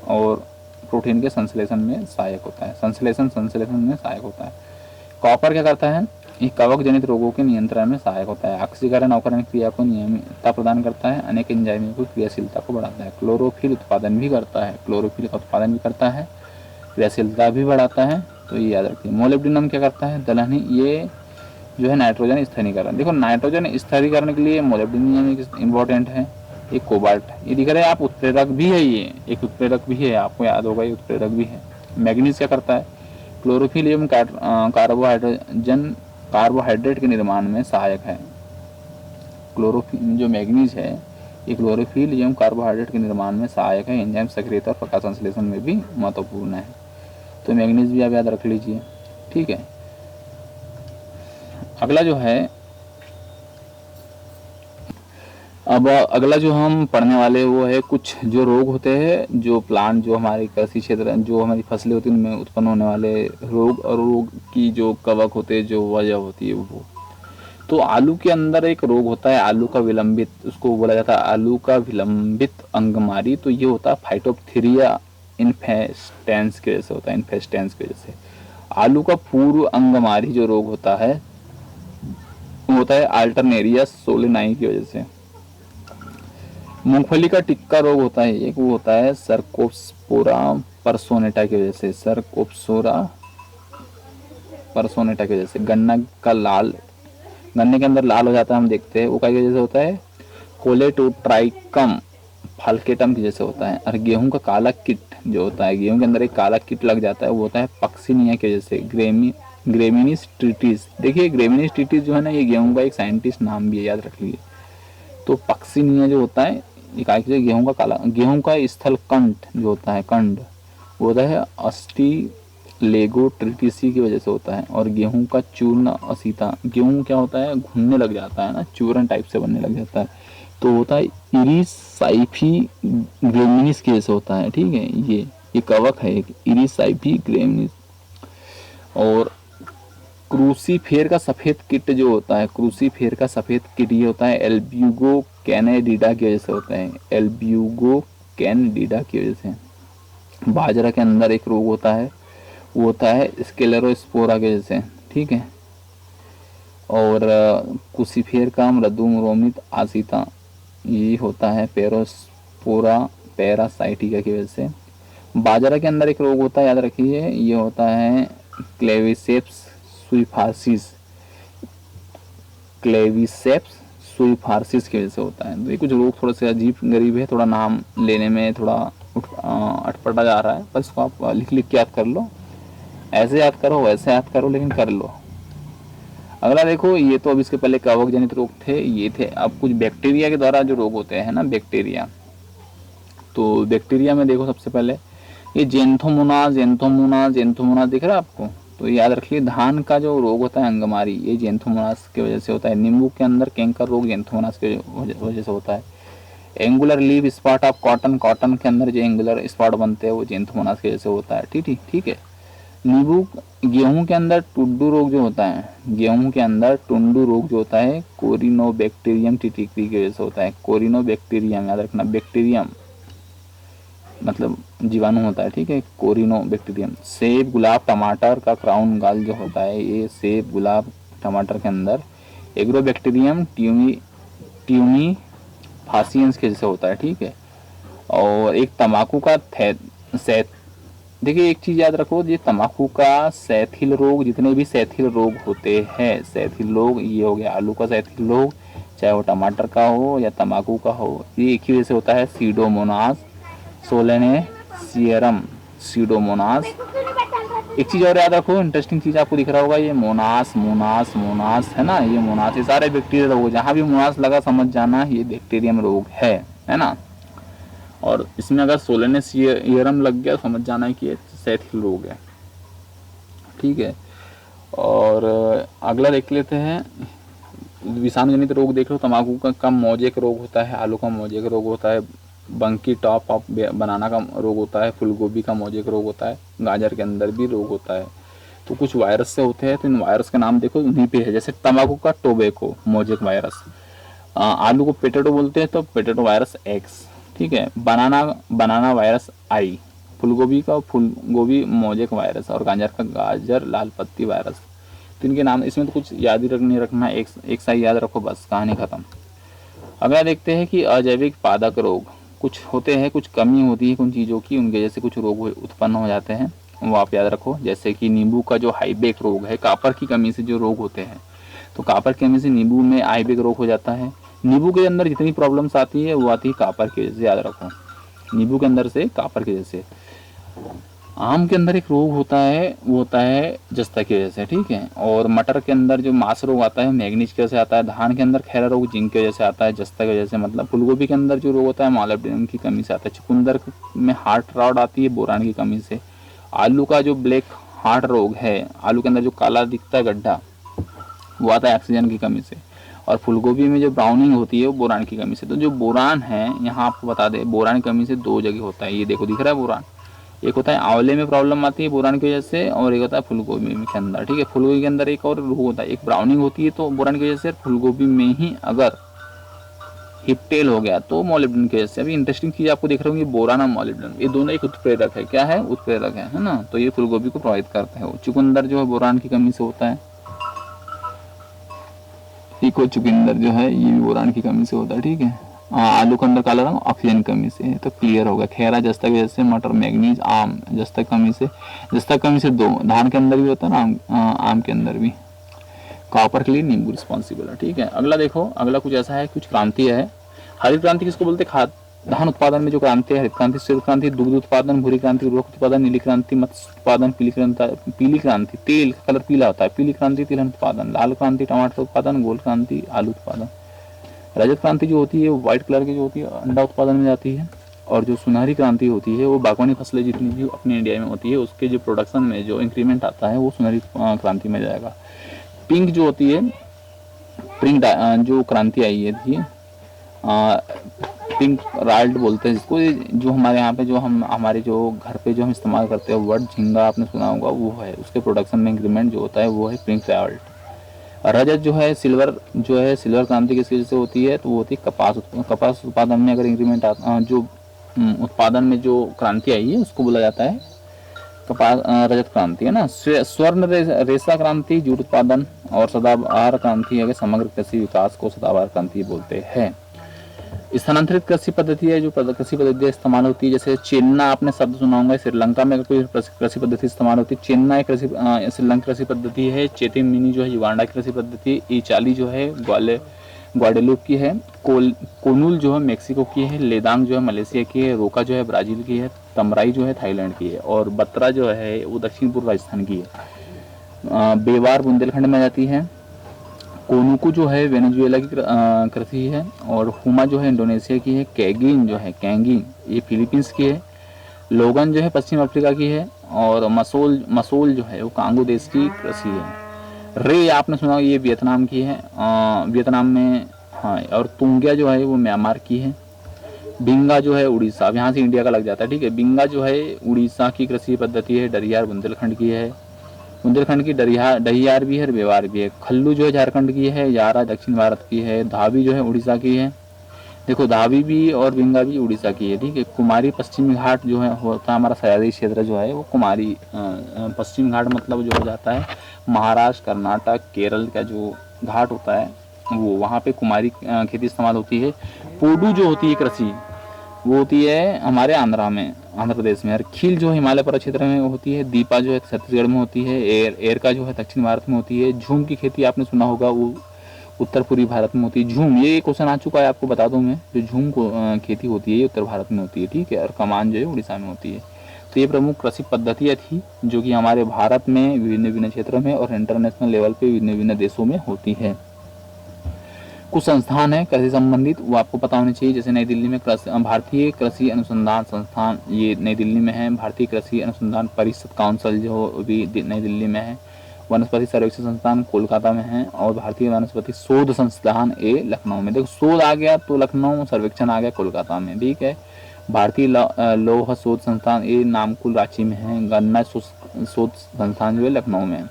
और प्रोटीन के संश्लेषण में सहायक होता है, संश्लेषण में सहायक होता है। कॉपर क्या करता है? ये कवक जनित रोगों के नियंत्रण में सहायक होता है, ऑक्सीकरण अवकरण क्रिया को नियमितता प्रदान करता है, अनेक एंजाइमों की क्रियाशीलता को बढ़ाता है। क्लोरोफिल उत्पादन भी करता है, क्लोरोफिल का उत्पादन भी करता है, क्रियाशीलता भी बढ़ाता है। तो ये याद रखिए। मोलिब्डेनम क्या करता है? दलहनी, ये जो है नाइट्रोजन स्थिरीकरण। देखो नाइट्रोजन स्थिरीकरण के लिए मोलिब्डेनम एक इम्पोर्टेंट है, एक कोबाल्ट, ये दिख रहा है आप, उत्प्रेरक भी है, ये एक उत्प्रेरक भी है, आपको याद होगा ये उत्प्रेरक भी है। मैग्नीज क्या करता है? क्लोरोफिल एवं कार्बोहाइड्रेट के निर्माण में सहायक है। क्लोरोफिल जो मैग्नीज है ये क्लोरोफिल एवं कार्बोहाइड्रेट के निर्माण में सहायक है, एंजाइम सक्रियता और प्रकाश संश्लेषण में भी महत्वपूर्ण है। तो मैग्नीज भी आप याद रख लीजिए। ठीक है, अगला जो है अब अगला जो हम पढ़ने वाले वो है कुछ जो रोग होते हैं जो प्लांट जो हमारे कृषि क्षेत्र जो हमारी फसलें होती हैं उनमें उत्पन्न होने वाले रोग और रोग की जो कवक होते हैं जो वजह होती है वो। तो आलू के अंदर एक रोग होता है आलू का विलंबित, उसको बोला जाता है आलू का विलंबित अंगमारी। तो ये होता है फाइटोप्थीरिया इन्फेस्टेंस की वजह से होता है, इन्फेस्टेंस की वजह से। आलू का पूर्व अंगमारी जो रोग होता है वो होता है अल्टरनेरिया सोलेनाई की वजह से। मूंगफली का टिक्का रोग होता है एक, वो होता है सर्कोप्सोरा परसोनेटा की वजह से, सर्कोप्सोरा परसोनेटा की वजह से। गन्ने के अंदर लाल हो जाता है हम देखते हैं, वो क्या वजह से होता है कोलेटोट्राइकम फाल्केटम की जैसे होता है। और गेहूं का काला किट जो होता है, गेहूं के अंदर एक काला किट लग जाता है, वो होता है पक्सिनिया की वजह से, ग्रेमिनीस ट्रिटिस। देखिए ग्रेमिनीस ट्रिटिस जो है ना ये गेहूं का एक साइंटिस्ट नाम भी है, याद रख लीजिए। तो पक्सिनिया जो होता है ये गेहूं का काला, गेहूं का स्थल कंठ जो होता है कंड वो होता है अस्टीलेगो ट्रिटिसी की वजह से होता है। और गेहूं का चूर्ण असीता, गेहूं क्या होता है घुनने लग जाता है ना, चूर्ण टाइप से बनने लग जाता है, तो होता है इरिसाइफी ग्रेमिनिस की वजह से होता है। ठीक है, ये कवक है एक इरिसाइफी ग्रेमिनिस। और क्रूसीफेर का सफेद किट जो होता है, क्रूसीफेर का सफेद किट ये होता है एल्ब्यूगो कैनेडिडा की वजह से होता है, एल्ब्यूगो कैनेडिडा की वजह से। बाजरा के अंदर एक रोग होता है वो होता है स्क्लेरोस्पोरा की वजह से। ठीक है, और क्रूसीफेर का मृदुरोमित आसिता ये होता है पेरोस्पोरा पैरासाइटिका की वजह से। बाजरा के अंदर एक रोग होता है याद रखिए, ये होता है क्लेविसेप्स सुईफार्सिस, क्लेविसेप्स सुईफार्सिस की वजह से होता है। तो ये कुछ रोग थोड़े से अजीब गरीब है, थोड़ा नाम लेने में थोड़ा अटपटा जा रहा है, पर इसको आप लिख लिख के याद कर लो, ऐसे याद करो वैसे याद करो लेकिन कर लो। अगला देखो, ये तो अब इसके पहले कवक जनित रोग थे, ये थे। अब कुछ बैक्टीरिया के द्वारा जो रोग होते हैं ना, बैक्टीरिया। तो बैक्टीरिया में देखो सबसे पहले ये जेंथोमोनास दिख रहा है आपको, तो याद रखिए धान का जो रोग होता है अंगमारी ये जेंथोमोनास की वजह से होता है। नींबू के अंदर कैंकर रोग जेंथोमोनास की वजह से होता है। Angular leaf spot of cotton के अंदर जो एंगुलर स्पॉट बनते हैं वो जेंथोमोनास की वजह से होता है। ठीक है। नींबू, गेहूं के अंदर टुंडू रोग जो होता है, गेहूं के अंदर टुंडू रोग जो होता है कोरिनोबैक्टीरियम टिटिक्री की वजह से होता है। कोरिनोबैक्टीरियम याद रखना, बैक्टीरियम मतलब जीवाणु होता है। ठीक है, कोरिनोबैक्टीरियम। सेब, गुलाब, टमाटर का क्राउन गाल जो होता है, ये सेब, गुलाब, टमाटर के अंदर एग्रोबैक्टीरियम ट्यूमी फासियंस के जैसे होता है। ठीक है, और एक तंबाकू का देखिए एक चीज याद रखो, ये तंबाकू का सैथिल रोग, जितने भी सैथिल रोग होते हैं, सैथिल रोग ये हो गया आलू का सैथिल रोग, चाहे वो टमाटर का हो या तंबाकू का हो, ये एक ही वजह से होता है, सीडोमोनास सोलेनेसियरम, सीडोमोनास। एक चीज और याद रखो, इंटरेस्टिंग चीज आपको दिख रहा होगा, ये मोनास है ना, ये मोनास, ये सारे बैक्टीरिया रोग, जहां भी मोनास लगा समझ जाना ये बैक्टीरियम रोग है ना। और इसमें अगर सोलेनेसियरम लग गया समझ जाना है कि ये सैथिल रोग है। ठीक है, और अगला देख लेते हैं विषाणु जनित रोग। देख लो, तंबाकू का मोजेक रोग होता है, आलू का मोजेक रोग होता है, बंकी टॉप ऑफ बनाना का रोग होता है, फूलगोभी का मोजेक रोग होता है, गाजर के अंदर भी रोग होता है। तो कुछ वायरस से होते हैं, तो इन वायरस का नाम देखो उन्हीं पे है, जैसे तंबाकू का टोबैको मोजेक वायरस, आलू को पोटैटो बोलते हैं तो पोटैटो वायरस एक्स। ठीक है, बनाना वायरस आई, फूलगोभी का फूलगोभी मोजेक वायरस, और गाजर का गाजर लाल पत्ती वायरस। तो इनके नाम इसमें तो कुछ याद ही नहीं रखना, एक सा याद रखो बस, कहानी खत्म। अगला देखते हैं कि अजैविक पादक रोग कुछ होते हैं, कुछ कमी होती है कुछ चीज़ों की, उनके जैसे कुछ रोग उत्पन्न हो जाते हैं, वो आप याद रखो। जैसे कि नींबू का जो हाईबेक रोग है, कापर की कमी से जो रोग होते हैं, तो कापर की कमी से नींबू में हाईबेक रोग हो जाता है। नींबू के अंदर जितनी प्रॉब्लम्स आती है वो आती है कापर की वजह से, याद रखो, नींबू के अंदर से कापर की वजह से। आम के अंदर एक रोग होता है, वो होता है जस्ता की वजह से। ठीक है, और मटर के अंदर जो मास रोग आता है मैग्नीज की वजह से आता है। धान के अंदर खैरा रोग जिंक की वजह से आता है, जस्ता की वजह से मतलब। फूलगोभी के अंदर जो रोग होता है मॉलिब्डेनम की कमी से आता है। चुकंदर में हार्ट रॉड आती है बोरान की कमी से। आलू का जो ब्लैक हार्ट रोग है, आलू के अंदर जो काला दिखता है गड्ढा, वो आता है ऑक्सीजन की कमी से। और फूलगोभी में जो ब्राउनिंग होती है वो बोरान की कमी से। तो जो बोरान है यहाँ आपको बता दें, बोरान की कमी से 2 जगह होता है। ये देखो दिख रहा है बोरान, एक होता है आंवले में प्रॉब्लम आती है बोरान की वजह से, और एक होता है फूलगोभी के अंदर। ठीक है, फूलगोभी के अंदर एक और रोग होता है, एक ब्राउनिंग होती है तो बोरान की वजह से, फूलगोभी में ही अगर हिप्टेल हो गया तो मॉलिब्डेनम की वजह से। अभी इंटरेस्टिंग चीज आपको देख रहे होंगे, बोरान और मॉलिब्डेनम ये दोनों एक उत्प्रेरक है। क्या है? उत्प्रेरक है ना। तो ये फूलगोभी को प्रभावित करता है। चुकंदर जो है बोरान की कमी से होता है। इको चुकंदर जो है ये भी बोरान की कमी से होता है। ठीक है, आलू के अंदर काला रंग ऑक्सीजन कमी से। तो क्लियर होगा। खैरा जस्ता की वजह से, मटर मैग्नीज, आम जस्ता कमी से। जस्ता कमी से 2 धान के अंदर भी होता है ना, आम के अंदर भी। कॉपर के लिए नींबू रिस्पॉन्सिबल है। ठीक है, अगला देखो, अगला कुछ ऐसा है, कुछ क्रांति है। हरित क्रांति किसको बोलते हैं? खाद धान उत्पादन में जो क्रांति है, हरित क्रांति, श्वेत क्रांति दुग्ध उत्पादन, भूरी क्रांति उर्वरक उत्पादन, नीली क्रांति मत्स्य उत्पादन, पीली क्रांति तेल का कलर पीला होता है, पीली क्रांति तिलहन उत्पादन, लाल क्रांति टमाटर उत्पादन, गोल्ड क्रांति आलू उत्पादन, रजत क्रांति जो होती है वो व्हाइट कलर की जो होती है अंडा उत्पादन में जाती है, और जो सुनहरी क्रांति होती है वो बागवानी फसलें जितनी भी अपने इंडिया में होती है उसके जो प्रोडक्शन में जो इंक्रीमेंट आता है वो सुनहरी क्रांति में जाएगा। पिंक जो होती है, पिंक जो क्रांति आई है थी, पिंक राल्ट बोलते हैं जिसको, जो हमारे यहाँ पे जो हम हमारे जो घर पे जो हम इस्तेमाल करते हैं वर्ड झींगा आपने सुना होगा, वो है उसके प्रोडक्शन में इंक्रीमेंट जो होता है वो है पिंक राल्ट। रजत जो है सिल्वर, जो है सिल्वर क्रांति किस वजह से होती है? तो वो होती है कपास उत्पादन में अगर इंक्रीमेंट आता, जो उत्पादन में जो क्रांति आई है उसको बोला जाता है कपास रजत क्रांति, है ना। स्वर्ण रेशा क्रांति जूट उत्पादन, और सदाबहार क्रांति है समग्र कृषि विकास को सदाबहार क्रांति बोलते हैं। स्थानांतरित कृषि पद्धति है, जो कृषि पद्धति इस्तेमाल होती है, जैसे चेन्ना आपने शब्द सुना होगा। श्रीलंका में कोई कृषि पद्धति इस्तेमाल होती है, चेन्ना एक श्रीलंका कृषि पद्धति है। चेतिमिनी जो है युगांडा की कृषि पद्धति, ईचाली जो है ग्वाडेलूप की है, कोनुल जो है मेक्सिको की है, लेदांग जो है मलेशिया की है, रोका जो है ब्राजील की है, तमराई जो है थाईलैंड की है, और बत्रा जो है वो दक्षिण पूर्व राजस्थान की है। बेवार बुंदेलखंड में जाती है। कोनुकू जो है वेनेजुएला की कृषि है, और हुमा जो है इंडोनेशिया की है। कैगिन जो है कैंगिन ये फिलीपींस की है। लोगन जो है पश्चिम अफ्रीका की है, और मसोल जो है वो कांगो देश की कृषि है। रे आपने सुना ये वियतनाम की है, वियतनाम में, हाँ। और तुंगिया जो है वो म्यांमार की है। बिंगा जो है उड़ीसा, अब यहाँ से इंडिया का लग जाता है। ठीक है, बिंगा जो है उड़ीसा की कृषि पद्धति है। डरियार बुंदेलखंड की है, बुंदेलखंड की डहियार भी है, बेवार भी है। खल्लू जो है झारखंड की है, यारा दक्षिण भारत की है। धावी जो है उड़ीसा की है। देखो धावी भी और बिंगा भी उड़ीसा की है। ठीक है, कुमारी पश्चिमी घाट जो है होता है हमारा सह्याद्री क्षेत्र जो है वो कुमारी पश्चिमी घाट मतलब जो हो जाता है महाराष्ट्र, कर्नाटक, केरल का जो घाट होता है वो, वहाँ पे कुमारी खेती इस्तेमाल होती है। पोडू जो होती है कृषि वो होती है हमारे आंध्र प्रदेश में। और खील जो हिमालय पर्वत क्षेत्र में होती है। दीपा जो है छत्तीसगढ़ में होती है। एर का जो है दक्षिण भारत में होती है। झूम की खेती आपने सुना होगा, वो उत्तर पूर्वी भारत में होती है। झूम ये क्वेश्चन आ चुका है, आपको बता दूं मैं, जो झूम को खेती होती है ये उत्तर भारत में होती है। ठीक है, और कमान जो है उड़ीसा में होती है। तो ये प्रमुख कृषि पद्धतियाँ थी जो कि हमारे भारत में विभिन्न विभिन्न क्षेत्रों में और इंटरनेशनल लेवल पे विभिन्न विभिन्न देशों में होती है। कुछ संस्थान है कृषि संबंधित, वो आपको पता होनी चाहिए। जैसे नई दिल्ली में भारतीय कृषि अनुसंधान संस्थान, ये नई दिल्ली में है। भारतीय कृषि अनुसंधान परिषद काउंसिल जो भी नई दिल्ली में है। वनस्पति सर्वेक्षण संस्थान कोलकाता में है, और भारतीय वनस्पति शोध संस्थान ए लखनऊ में। देखो शोध आ गया तो लखनऊ, सर्वेक्षण आ गया कोलकाता में। ठीक है, भारतीय लौह शोध संस्थान ए नामकुल रांची में है। गन्ना शोध संस्थान जो है लखनऊ में है।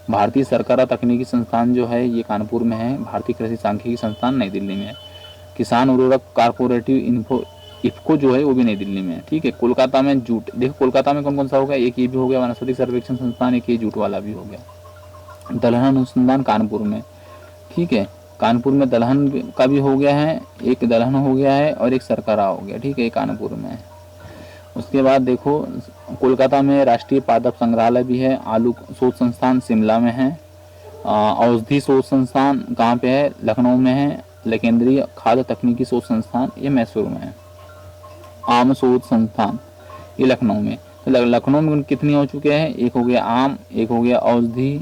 भारतीय सरकारा तकनीकी संस्थान जो है ये कानपुर में है। भारतीय कृषि सांख्यिकी संस्थान नई दिल्ली में है। किसान उर्वरक कारपोरेटिव इफ्को जो है वो भी नई दिल्ली में है। ठीक है, कोलकाता में जूट, देखो कोलकाता में कौन कौन सा हो गया, एक ये भी हो गया वनस्पति सर्वेक्षण संस्थान, एक ये जूट वाला भी हो गया। दलहन अनुसंधान कानपुर में। ठीक है, कानपुर में दलहन का भी हो गया है, एक दलहन हो गया है और एक सरकारा हो गया। ठीक है, कानपुर में। उसके बाद देखो कोलकाता में राष्ट्रीय पादप संग्रहालय भी है। आलू शोध संस्थान शिमला में है। औषधि शोध संस्थान कहाँ पे है, लखनऊ में है। केंद्रीय खाद्य तकनीकी शोध संस्थान ये मैसूर में है। आम शोध संस्थान ये लखनऊ में। तो लखनऊ में कितनी हो चुके हैं, एक हो गया आम, एक हो गया औषधि,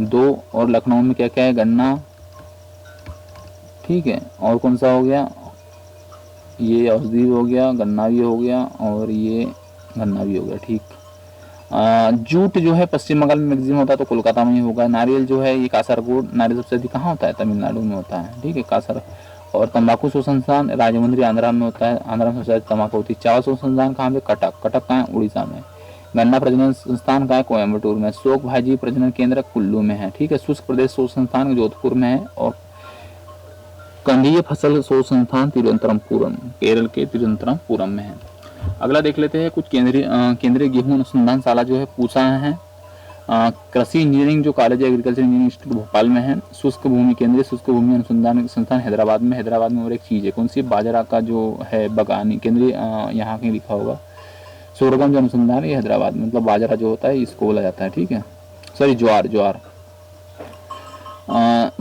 2, और लखनऊ में क्या क्या है, गन्ना। ठीक है, और कौन सा हो गया, ये औषधि हो गया, गन्ना भी हो गया, और ये गन्ना भी हो गया। ठीक, जूट जो है पश्चिम बंगाल में मैक्सिमम होता है, तो कोलकाता में ही होगा। नारियल जो है ये कासरगोड, नारियल सबसे अधिक कहाँ होता है? तमिलनाडु में होता है, ठीक है, कासर। और तंबाकू संस्थान राजमुंद्री आंध्रा में होता है, आंध्रा में सबसे ज्यादा तंबाकू होती है। चावल संस्थान कहाँ पे? कटक, कटक कहाँ है? उड़ीसा में। गन्ना प्रजनन संस्थान कहाँ है? कोयम्बटूर में। शोक भाजी प्रजनन केंद्र कुल्लू में है, ठीक है। शुष्क प्रदेश शोध संस्थान जोधपुर में है। और कंदीय फसल शोध संस्थान तिरुवनंतपुरम, केरल के तिरुवनंतपुरम में है। अगला देख लेते हैं कुछ केंद्रीय गेहूं अनुसंधानशाला जो है पूछा है। कृषि इंजीनियरिंग जो कॉलेज है एग्रीकल्चर इंजीनियरिंग इंस्टीट्यूट भोपाल में है। शुष्क भूमि केंद्रीय शुष्क भूमि अनुसंधान संस्थान हैदराबाद में। हैदराबाद में और एक चीज़ है, कौन सी? बाजरा का जो है बगानी केंद्रीय, यहाँ कहीं लिखा होगा। सोरगम जो अनुसंधान है हैदराबाद में, मतलब बाजरा जो होता है इसको बोला जाता है, ठीक है। सॉरी, ज्वार, ज्वार।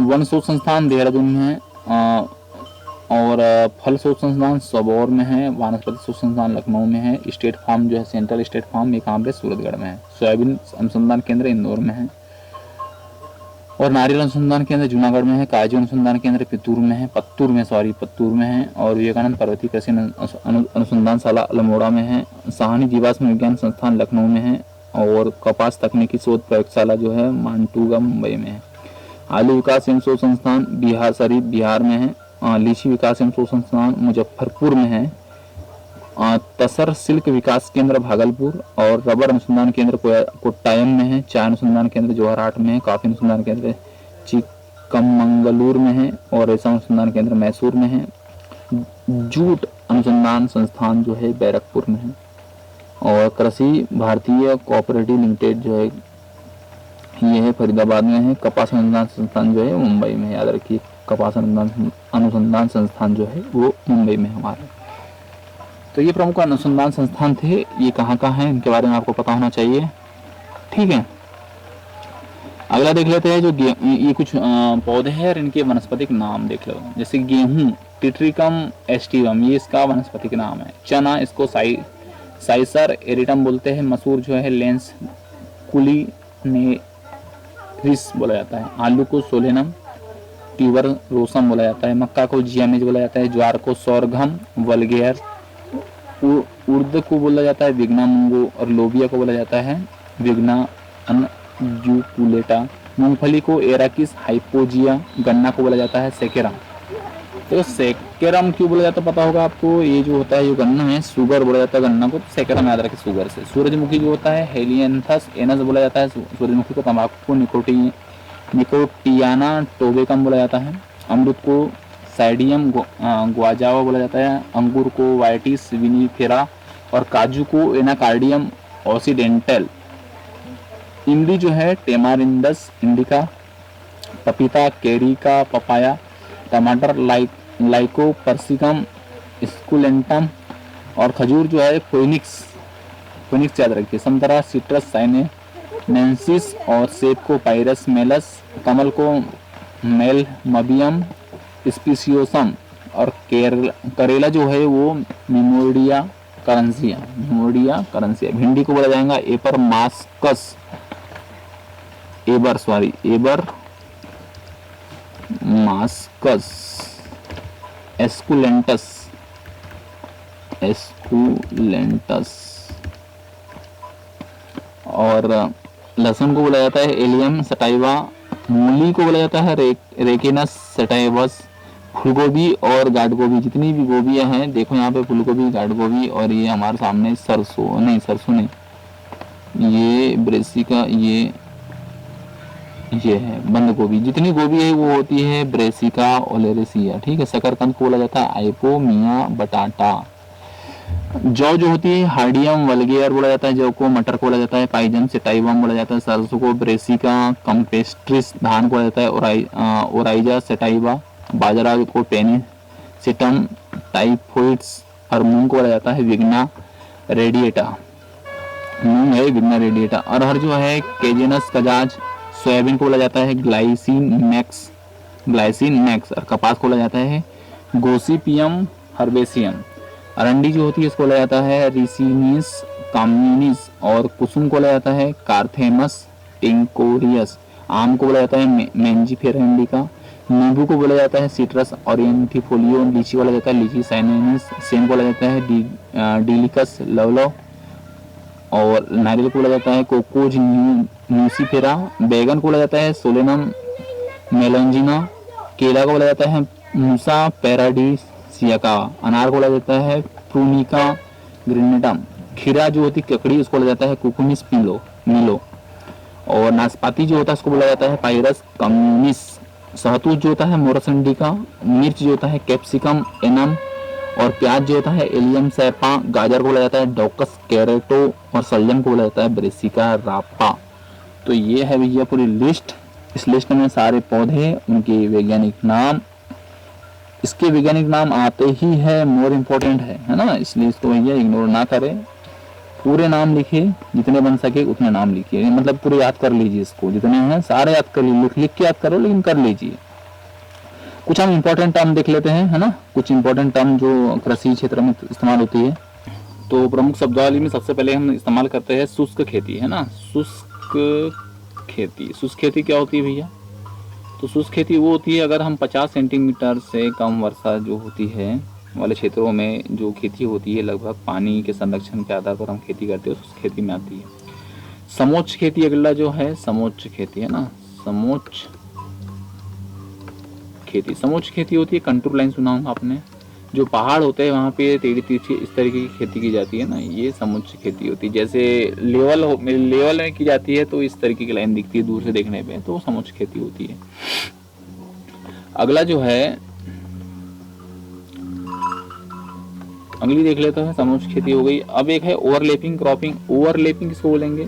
वन शोध संस्थान देहरादून में है। और फल शोध संस्थान सबौर में है। वानस्पतिक शोध संस्थान लखनऊ में है। स्टेट फार्म जो है सेंट्रल स्टेट फार्म ये कहाँ पे? सूरतगढ़ में है। सोयाबीन अनुसंधान केंद्र इंदौर में है। और नारियल अनुसंधान केंद्र जूनागढ़ में है। काजू अनुसंधान केंद्र पत्तूर में है। और विवेकानंद पर्वतीय कृषि अनुसंधानशाला अल्मोड़ा में है। साहनी जीवाश्म विज्ञान संस्थान लखनऊ में है। और कपास तकनीकी शोध प्रयोगशाला जो है मांटूगा मुंबई में है। आलू विकास एवं शोध संस्थान बिहार शरीफ बिहार में है। लीची विकास एवं शोध संस्थान मुजफ्फरपुर में है। तसर सिल्क विकास केंद्र भागलपुर। और रबर अनुसंधान केंद्र कोट्टायम में है। चाय अनुसंधान केंद्र जोरहाट में है। कॉफी अनुसंधान केंद्र चिकमंगलूर में है। और रेशम अनुसंधान केंद्र मैसूर में है। जूट अनुसंधान संस्थान जो है बैरकपुर में है। और कृषि भारतीय कोऑपरेटिव लिमिटेड जो है ये है फरीदाबाद में है। कपास अनुसंधान संस्थान जो है मुंबई में है, याद रखिए। कपास अनुसंधान संस्थान जो है वो मुंबई में हमारे। तो ये प्रमुख अनुसंधान संस्थान थे, ये कहाँ कहाँ हैं इनके बारे में आपको पता होना चाहिए, ठीक है। अगला देख लेते हैं जो ये कुछ पौधे हैं और इनके वनस्पतिक नाम देख लो। जैसे गेहूं टिट्रिकम एस्टिवम, ये इसका वनस्पतिक नाम है। चना इसको साइसर एरिटम बोलते हैं। मसूर जो है लेंस कुलिनेरिस बोला जाता है। आलू को सोलेनम ट्यूबर रोसम बोला जाता है। मक्का को जियामिज बोला जाता है। ज्वार को सोरघम वल्गेयर। उर्द को बोला जाता है विग्ना मुंगो। और लोबिया को बोला जाता है विग्ना अनजुकुलेटा। मूंगफली को एराकिस हाइपोजिया। गन्ना को बोला जाता है सेकेरम। तो सेकेरम क्यों बोला जाता है पता होगा आपको। ये जो होता है, ये गन्ना है, शुगर बोला जाता है गन्ना को, तो सेकेरम याद रखें शुगर से। सूरजमुखी जो होता है हेलियंथस एनस बोला जाता है सूरजमुखी को। तंबाकू को निकोटियाना टोबेकम बोला जाता है। अमरूद को साइडियम ग्वाजावा बोला जाता है। अंगूर को वाइटिस विनिफेरा। और काजू को एनाकार्डियम ऑक्सीडेंटल। इमली जो है टेमारिंडस इंडिका। पपीता केरिका पपाया। टमाटर लाइकोपर्सिकम स्कुलेंटम। और खजूर जो है फोइनिक्स याद रखिए। संतरा सिट्रस साइनेंसिस। और सेब को पायरस मेलस। कमल को मेल मबियम स्पीसियोसम। और करेला जो है वो मिमोडिया करंसिया। भिंडी को बोला जाएगा एबर मास्कस एस्कुलेंटस। और लहसुन को बोला जाता है एलियम सटाइवा। मूली को बोला जाता है रेकिनस सटाइवस। फूलगोभी और गाढ़ गोभी, जितनी भी गोभियां हैं देखो यहाँ पे, फूलगोभी गाढ़ गोभी। और ये हमारे सामने सरसों नहीं, ये ब्रेसिका, ये है बंद गोभी। जितनी गोभी है वो होती है ब्रेसिका ओलेरेसिया, ठीक है। शकरकंद को बोला जाता है आइपोमिया बटाटा। जौ जो होती है हार्डियम वल्गेयर बोला जाता है। जौ को मटर को बोला जाता है पाइजम सेटाइवम बोला जाता है। सरसों को ब्रेसिका कंपेस्ट्रिस। धान को बोला जाता है ओराइजा सेटाइवा। बाजरा को टेनिसिटम टाइफोइड्स। और मूंग को बोला जाता है विग्ना रेडिएटा। अरहर जो है केजेनस कजाज। सोयाबीन को बोला जाता है ग्लाइसिन मैक्स। और कपास को बोला जाता है गोसिपियम हर्बेसियम। अरंडी जो होती है इसको बोला जाता है रिसिनिस काम्यूनिस। और कुसुम को बोला जाता है कार्थेमस टिंकोरियस। आम को बोला जाता है मेंजिफेरा इंडिका। नींबू को बोला जाता है सिट्रस ओरिएंटिफोलियो। लीची बोला जाता है लीची साइनेनिस। सेम बोला जाता है डिलिकस लवलो। और नारियल को बोला जाता है कोकोज न्यूसीफेरा, बैगन को बोला जाता है सोलेनम मेलंजिना, केला को बोला जाता है मूसा पैराडीसियाका, अनार को बोला जाता है प्रूनिका ग्रेनेटम, खीरा जो होती ककड़ी उसको बोला जाता है कुकुमिस पिलो मिलो, और नाशपाती जो होता है उसको बोला जाता है पायरस कम्युनिस, सहतूत जो होता है मोरस इंडिका, मिर्च जो होता है कैप्सिकम एनम, और प्याज जो होता है एलियम सैपा, गाजर को बोला जाता है डॉकस कैरेटो, और सलजम को बोला जाता है ब्रेसिका रापा। तो ये है भैया पूरी लिस्ट। इस लिस्ट में सारे पौधे, उनके वैज्ञानिक नाम, इसके वैज्ञानिक नाम आते ही है, मोर इम्पोर्टेंट है ना, इसलिए इसको भैया इग्नोर ना करें। पूरे नाम लिखिए, जितने बन सके उतने नाम लिखिए, मतलब पूरे याद कर लीजिए, इसको जितने हैं सारे याद कर लीजिए, लिख के याद करो लेकिन कर लीजिए। कुछ हम इम्पोर्टेंट टर्म देख लेते हैं, है ना, कुछ इम्पोर्टेंट टर्म जो कृषि क्षेत्र में इस्तेमाल होती है। तो प्रमुख शब्दावली में सबसे पहले हम इस्तेमाल करते हैं शुष्क खेती, है ना, शुष्क खेती। शुष्क खेती क्या होती है भैया? तो शुष्क खेती वो होती है अगर हम 50 सेंटीमीटर से कम वर्षा जो होती है वाले क्षेत्रों में जो खेती होती है, लगभग पानी के संरक्षण के आधार पर हम खेती करते हैं, शुष्क खेती में आती है। समोच्च खेती अगला जो है, समोच्च खेती, है ना, समोच्च खेती। समोच्च खेती होती है, कंटूर लाइन सुना होगा आपने, जो पहाड़ होते हैं वहाँ पे टेढ़ी तिरछी इस तरीके की खेती की जाती है ना, ये समोच्च खेती होती है। जैसे लेवल में की जाती है तो इस तरीके की लाइन दिखती है दूर से देखने पे, तो समोच्च खेती होती है। अगला जो है, अगली देख लेते हैं, समोच्च खेती हो गई। अब एक है ओवरलैपिंग क्रॉपिंग। ओवरलैपिंग किसको बोलेंगे?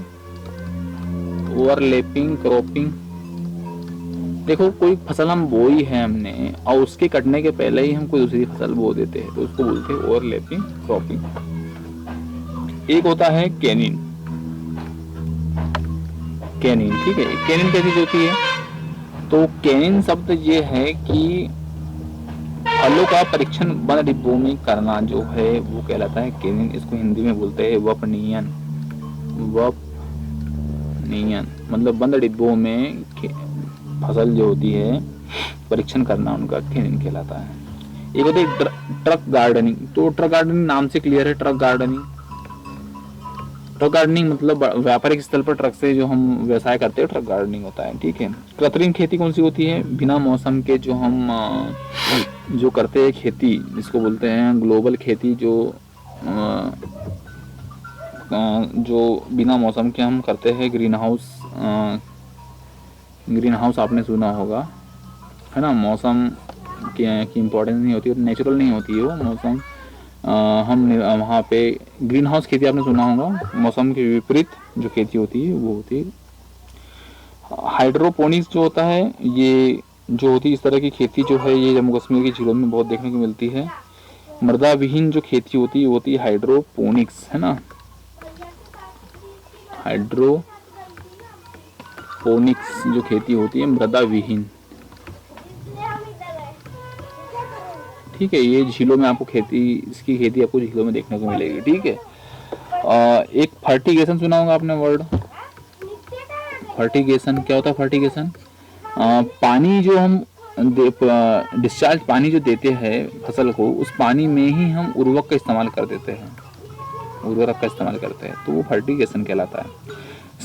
ओवरलैपिंग क्रॉपिंग, देखो कोई फसल हम बोई है हमने और उसके कटने के पहले ही हम कोई दूसरी फसल बो देते हैं, तो उसको बोलते हैं ओवरलैपिंग क्रॉपिंग। एक होता है कैनिन, कैनिन, ठीक है। कैनिन कैसी होती है? तो कैनिन शब्द ये है कि फलों का परीक्षण बंद डिब्बों में करना जो है वो कहलाता है कैनिन। इसको हिंदी में बोलते हैं वपनियन। वपनियन मतलब बंद डिब्बों में फसल जो होती है परीक्षण करना, उनका कैनिन कहलाता है। एक होती है ट्रक गार्डनिंग। तो ट्रक गार्डनिंग नाम से क्लियर है, ट्रक गार्डनिंग। ट्रक गार्डनिंग मतलब व्यापारिक स्थल पर ट्रक से जो हम व्यवसाय करते हैं, ट्रक गार्डनिंग होता है, ठीक है। कृत्रिम खेती कौन सी होती है? बिना मौसम के जो हम जो करते हैं खेती, जिसको बोलते हैं ग्लोबल खेती, जो बिना मौसम के हम करते हैं। ग्रीन हाउस आपने सुना होगा, है ना। मौसम की इम्पोर्टेंस नहीं होती है, नेचुरल नहीं होती है वो मौसम। हम वहाँ पे ग्रीन हाउस खेती आपने सुना होगा, मौसम के विपरीत जो खेती होती है वो होती है। हाइड्रोपोनिक्स जो होता है, ये जो होती है इस तरह की खेती जो है, ये जम्मू कश्मीर की झीलों में बहुत देखने को मिलती है। मृदा विहीन जो खेती होती है वो होती है हाइड्रोपोनिक्स, है ना। हाइड्रोपोनिक्स जो खेती होती है मृदा विहीन, ठीक है। ये झीलों में आपको इसकी खेती आपको झीलों में देखने को मिलेगी, ठीक है। एक फर्टिगेशन सुना होगा आपने वर्ड, फर्टिगेशन। क्या होता है फर्टिगेशन? पानी जो हम डिस्चार्ज पानी जो देते हैं फसल को, उस पानी में ही हम उर्वरक का इस्तेमाल कर देते हैं, उर्वरक का इस्तेमाल करते हैं, तो वो फर्टिगेशन कहलाता है।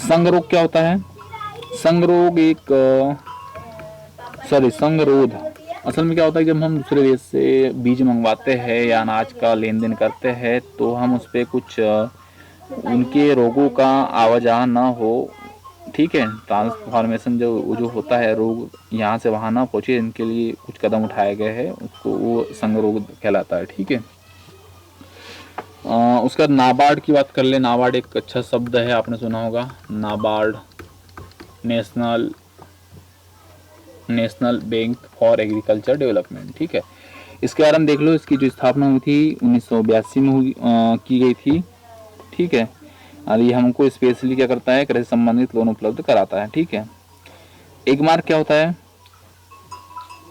संगरोध क्या होता है? संगरोध असल में क्या होता है, जब हम दूसरे देश से बीज मंगवाते हैं या अनाज का लेन देन करते हैं, तो हम उस पर कुछ उनके रोगों का आवाजान ना हो, ठीक है, ट्रांसफॉर्मेशन जो होता है, रोग यहाँ से वहाँ ना पहुँचे, इनके लिए कुछ कदम उठाए गए हैं, उसको वो संगरोध कहलाता है, ठीक है। उसका नाबार्ड की बात कर ले। नाबार्ड एक अच्छा शब्द है, आपने सुना होगा, NABARD, national bank for agriculture development, ठीक है। इसके बारे में देख लो, इसकी जो स्थापना हुई थी 1982 में की गई थी, ठीक है। और ये हमको स्पेशली क्या करता है, कृषि संबंधित लोन उपलब्ध कराता है, ठीक है। एगमार्क क्या होता है?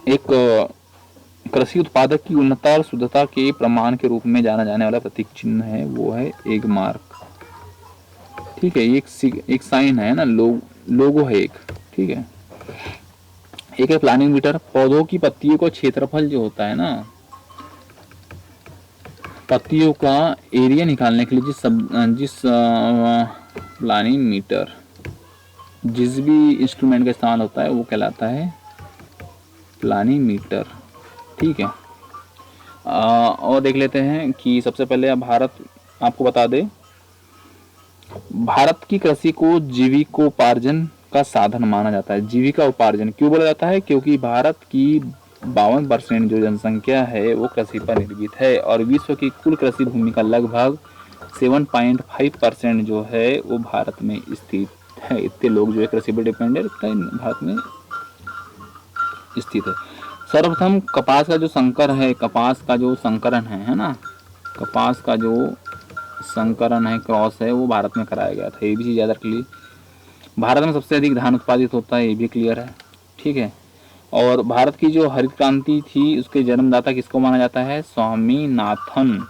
एक कृषि उत्पादक की उन्नतता और शुद्धता के प्रमाण के रूप में जाना जाने वाला प्रतीक चिन्ह है, वो है एगमार्क, ठीक है। एक साइन है ना, लोगो है एक, ठीक है। एक है प्लानिंग मीटर। पौधों की पत्तियों का क्षेत्रफल जो होता है ना, पत्तियों का एरिया निकालने के लिए जिस प्लानिंग मीटर, जिस भी इंस्ट्रूमेंट का इस्तेमाल होता है वो कहलाता है प्लानिंग मीटर। ठीक है। और देख लेते हैं कि सबसे पहले भारत, आपको बता दे, भारत की कृषि को जीविकोपार्जन का साधन माना जाता है। जीविका उपार्जन क्यों बोला जाता है? क्योंकि भारत की 52% जो जनसंख्या है वो कृषि पर निर्भर है और विश्व की कुल कृषि भूमि का लगभग 7.5% जो है वो भारत में स्थित है। इतने लोग जो है कृषि पर डिपेंड है, भारत में स्थित है। सर्वप्रथम कपास का जो संकर है, कपास का जो संकरण है ना, कपास का जो संकरण है, क्रॉस है, वो भारत में कराया गया था। ये भी चीज़ याद रख ली। भारत में सबसे अधिक धान उत्पादित होता है, ये भी क्लियर है। ठीक है। और भारत की जो हरित क्रांति थी उसके जन्मदाता किसको माना जाता है? स्वामीनाथन।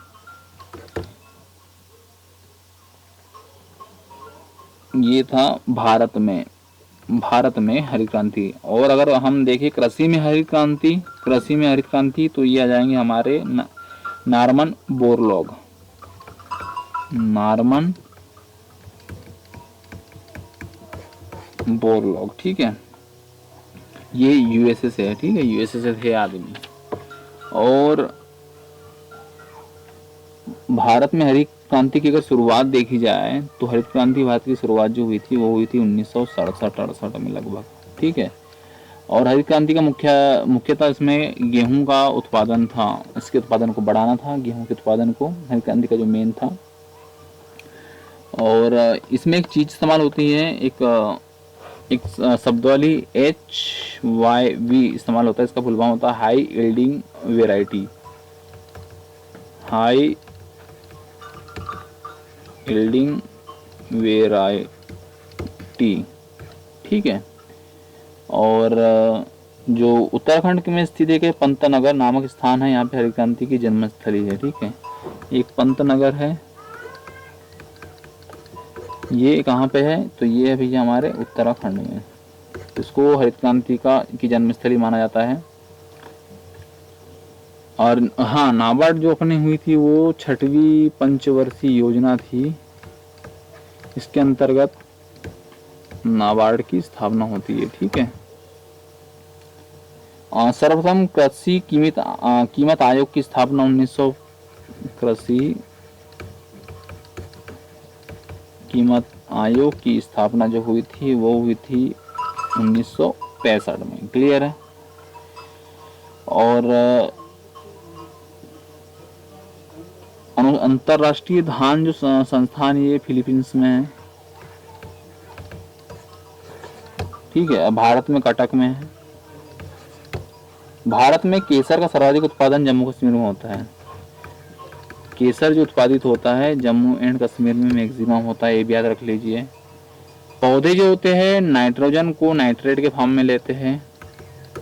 ये था भारत में हरित क्रांति। और अगर हम देखें कृषि में हरित क्रांति तो ये आ जाएंगे हमारे नॉर्मन बोरलॉग। ठीक है। ये यूएसए से है। ठीक है, यूएसए से थे आदमी। और भारत में हरित क्रांति की अगर शुरुआत देखी जाए तो हरित क्रांति भारत की शुरुआत जो हुई थी वो हुई थी 1967-68 में लगभग। ठीक है। और हरित क्रांति का मुख्यतः इसमें गेहूं का उत्पादन था, इसके उत्पादन को बढ़ाना था, गेहूं के उत्पादन को हरित क्रांति का जो मेन था। और इसमें एक चीज इस्तेमाल होती है, एक शब्दावली HYV इस्तेमाल होता है। इसका फुल फॉर्म होता है high yielding variety. High yielding variety. ठीक है। और जो उत्तराखंड में स्थित एक पंतनगर नामक स्थान है, यहाँ पे हरित क्रांति की जन्मस्थली है। ठीक है, एक पंतनगर है। ये कहाँ पे है? तो ये है भैया हमारे उत्तराखंड में। इसको हरित क्रांति की जन्मस्थली माना जाता है। और हाँ, नाबार्ड जो अपने हुई थी वो 6वीं पंचवर्षीय योजना थी। इसके अंतर्गत नाबार्ड की स्थापना होती है। ठीक है। सर्वप्रथम कृषि कीमत आयोग की स्थापना 1900 कृषि कीमत आयोग की स्थापना जो हुई थी वो हुई थी 1965 में। क्लियर है। और अंतरराष्ट्रीय धान जो संस्थान ये फिलीपींस में है। ठीक है। भारत में कटक में है। भारत में केसर का सर्वाधिक उत्पादन जम्मू कश्मीर में होता है। केसर जो उत्पादित होता है जम्मू एंड कश्मीर में मैक्सिमम होता है, ये भी याद रख लीजिए। पौधे जो होते हैं नाइट्रोजन को नाइट्रेट के फॉर्म में लेते हैं,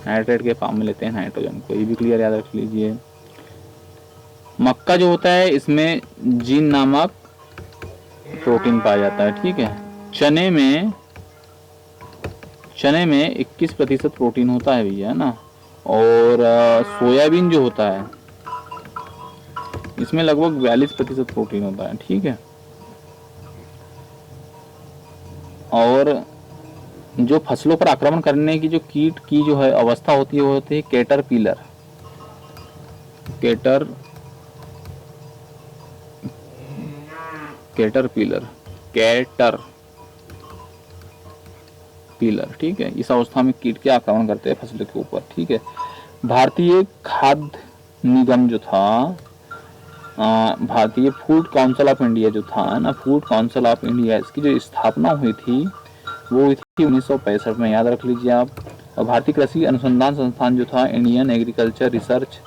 नाइट्रोजन को, ये भी क्लियर याद रख लीजिए। मक्का जो होता है इसमें जीन नामक प्रोटीन पाया जाता है। ठीक है। चने में 21% प्रोटीन होता है भैया, ना। और सोयाबीन जो होता है इसमें लगभग 42% प्रोटीन होता है। ठीक है। और जो फसलों पर आक्रमण करने की जो कीट की जो है अवस्था होती है वो होती है कैटरपिलर। ठीक है। इस अवस्था में कीट के आक्रमण करते हैं फसलों के ऊपर। ठीक है। भारतीय खाद्य निगम जो था, भारतीय फूड काउंसिल ऑफ इंडिया जो था ना, फूड काउंसिल ऑफ इंडिया, इसकी जो स्थापना हुई थी वो हुई थी 1965 में। याद रख लीजिए आप। और भारतीय कृषि अनुसंधान संस्थान जो था, Indian agriculture research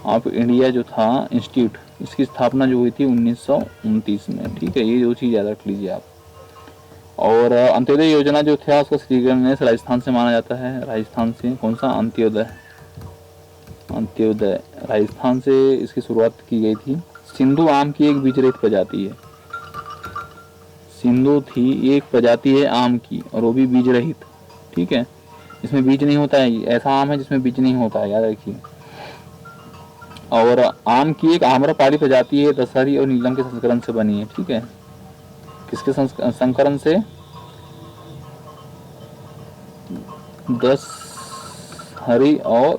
of India जो था इंस्टीट्यूट, इसकी स्थापना जो हुई थी 1929 में। ठीक है। ये दो चीज़ याद रख लीजिए आप। और अंत्योदय योजना जो था उसका श्री गणेश राजस्थान से माना जाता है। राजस्थान से कौन सा? अंत्योदय राजस्थान से इसकी शुरुआत की गई थी। सिंधु आम की एक बीज रहित प्रजाति है। सिंधु थी एक प्रजाति है आम की और वो भी बीज रहित। ठीक है। इसमें बीज नहीं होता है, ऐसा आम है जिसमें बीज नहीं होता है, याद रखिए। और आम की एक आम्रपाली प्रजाति है, दशहरी और नीलम के संस्करण से बनी है। ठीक है, किसके संस्करण से? दशहरी और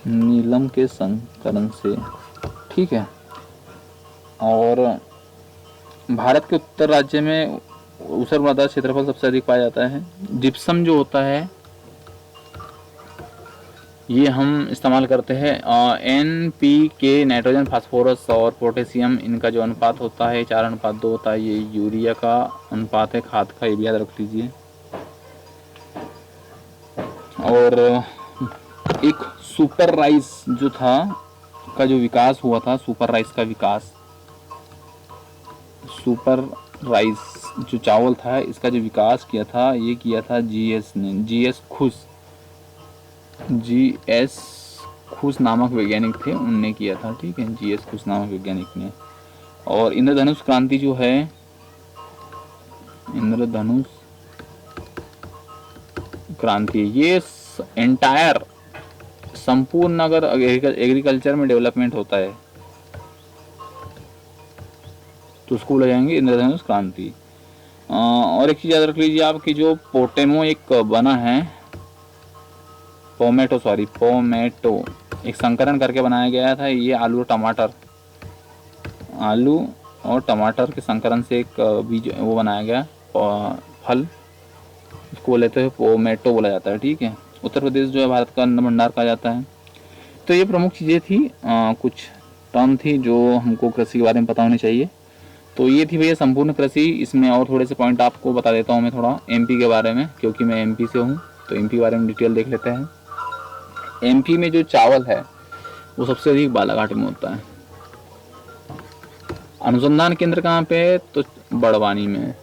नीलम के संस्करण से। ठीक है, और भारत के उत्तर राज्य में ऊसर मृदा क्षेत्रफल सबसे अधिक पाया जाता है। जिप्सम जो होता है ये हम इस्तेमाल करते हैं NPK, नाइट्रोजन, फास्फोरस और पोटेशियम, इनका जो अनुपात होता है 4:2 होता है। ये यूरिया का अनुपात है खाद का, ये भी याद रख लीजिए। और एक सुपर राइस जो था का जो विकास हुआ था, सुपर राइस का विकास, सुपर राइस जो चावल था इसका जो विकास किया था ये किया था GS ने, GS खुश नामक वैज्ञानिक थे, उनने किया था। ठीक है, GS खुश नामक वैज्ञानिक ने। और इंद्रधनुष क्रांति जो है, इंद्रधनुष क्रांति, ये एंटायर संपूर्ण अगर एग्रीकल्चर में डेवलपमेंट होता है तो उसको बोला जाएंगे इंद्रधनुष क्रांति। और एक चीज़ याद रख लीजिए आप कि जो पोटेमो एक बना है, पोमेटो एक संकरण करके बनाया गया था। ये आलू और टमाटर के संकरण से एक बीज वो बनाया गया फल, इसको लेते हैं पोमेटो बोला जाता है। ठीक है, उत्तर प्रदेश जो है भारत का अन्न भंडार कहा जाता है। तो ये प्रमुख चीज़ें थी, कुछ टर्म थी जो हमको कृषि के बारे में पता होनी चाहिए। तो ये थी भैया संपूर्ण कृषि। इसमें और थोड़े से पॉइंट आपको बता देता हूँ मैं थोड़ा MP के बारे में, क्योंकि मैं MP से हूँ, तो MP के बारे में डिटेल देख लेते हैं। MP में जो चावल है वो सबसे अधिक बालाघाट में होता है। अनुसंधान केंद्र कहाँ पे है? तो बड़वानी में है।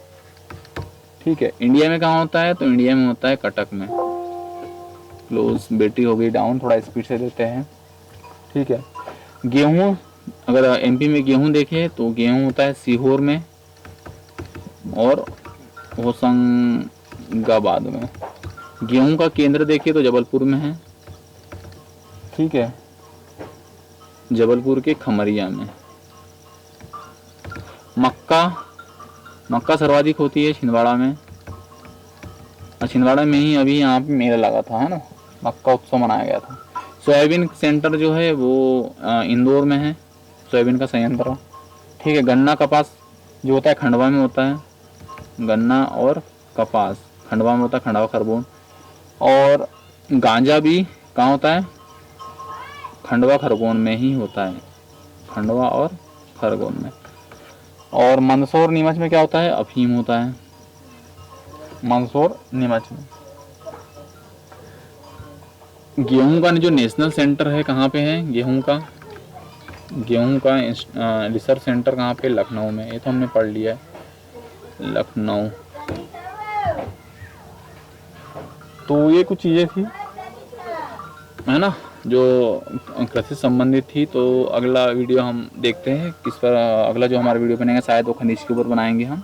ठीक है, इंडिया में कहाँ होता है? तो इंडिया में होता है कटक में। क्लोज, बैटरी हो गई डाउन, थोड़ा स्पीड से देते हैं। ठीक है, गेहूँ, अगर MP में गेहूँ देखें तो गेहूँ होता है सीहोर में और होशंगाबाद में। गेहूँ का केंद्र देखिए तो जबलपुर में है। ठीक है, जबलपुर के खमरिया में। मक्का सर्वाधिक होती है छिंदवाड़ा में, और छिंदवाड़ा में ही अभी यहाँ पे मेला लगा था, है ना, मक्का उत्सव मनाया गया था। सोयाबीन सेंटर जो है वो इंदौर में है, सोयाबीन का संयंत्र। ठीक है, गन्ना कपास जो होता है खंडवा में होता है, गन्ना और कपास खंडवा में होता है, खंडवा खरगोन। और गांजा भी कहाँ होता है? खंडवा खरगोन में ही होता है, खंडवा और खरगोन में। और मंदसौर नीमच में क्या होता है? अफीम होता है, मंदसौर नीमच में। गेहूं का जो नेशनल सेंटर है कहाँ पे है? गेहूं का रिसर्च सेंटर कहाँ पे? लखनऊ में। ये तो हमने पढ़ लिया है, लखनऊ। तो ये कुछ चीज़ें थी, है ना, जो कृषि संबंधित थी। तो अगला वीडियो हम देखते हैं किस पर, अगला जो हमारा वीडियो बनेगा शायद वो खनिज के ऊपर बनाएंगे हम।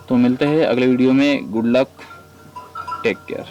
तो मिलते हैं अगले वीडियो में। Good luck, take care.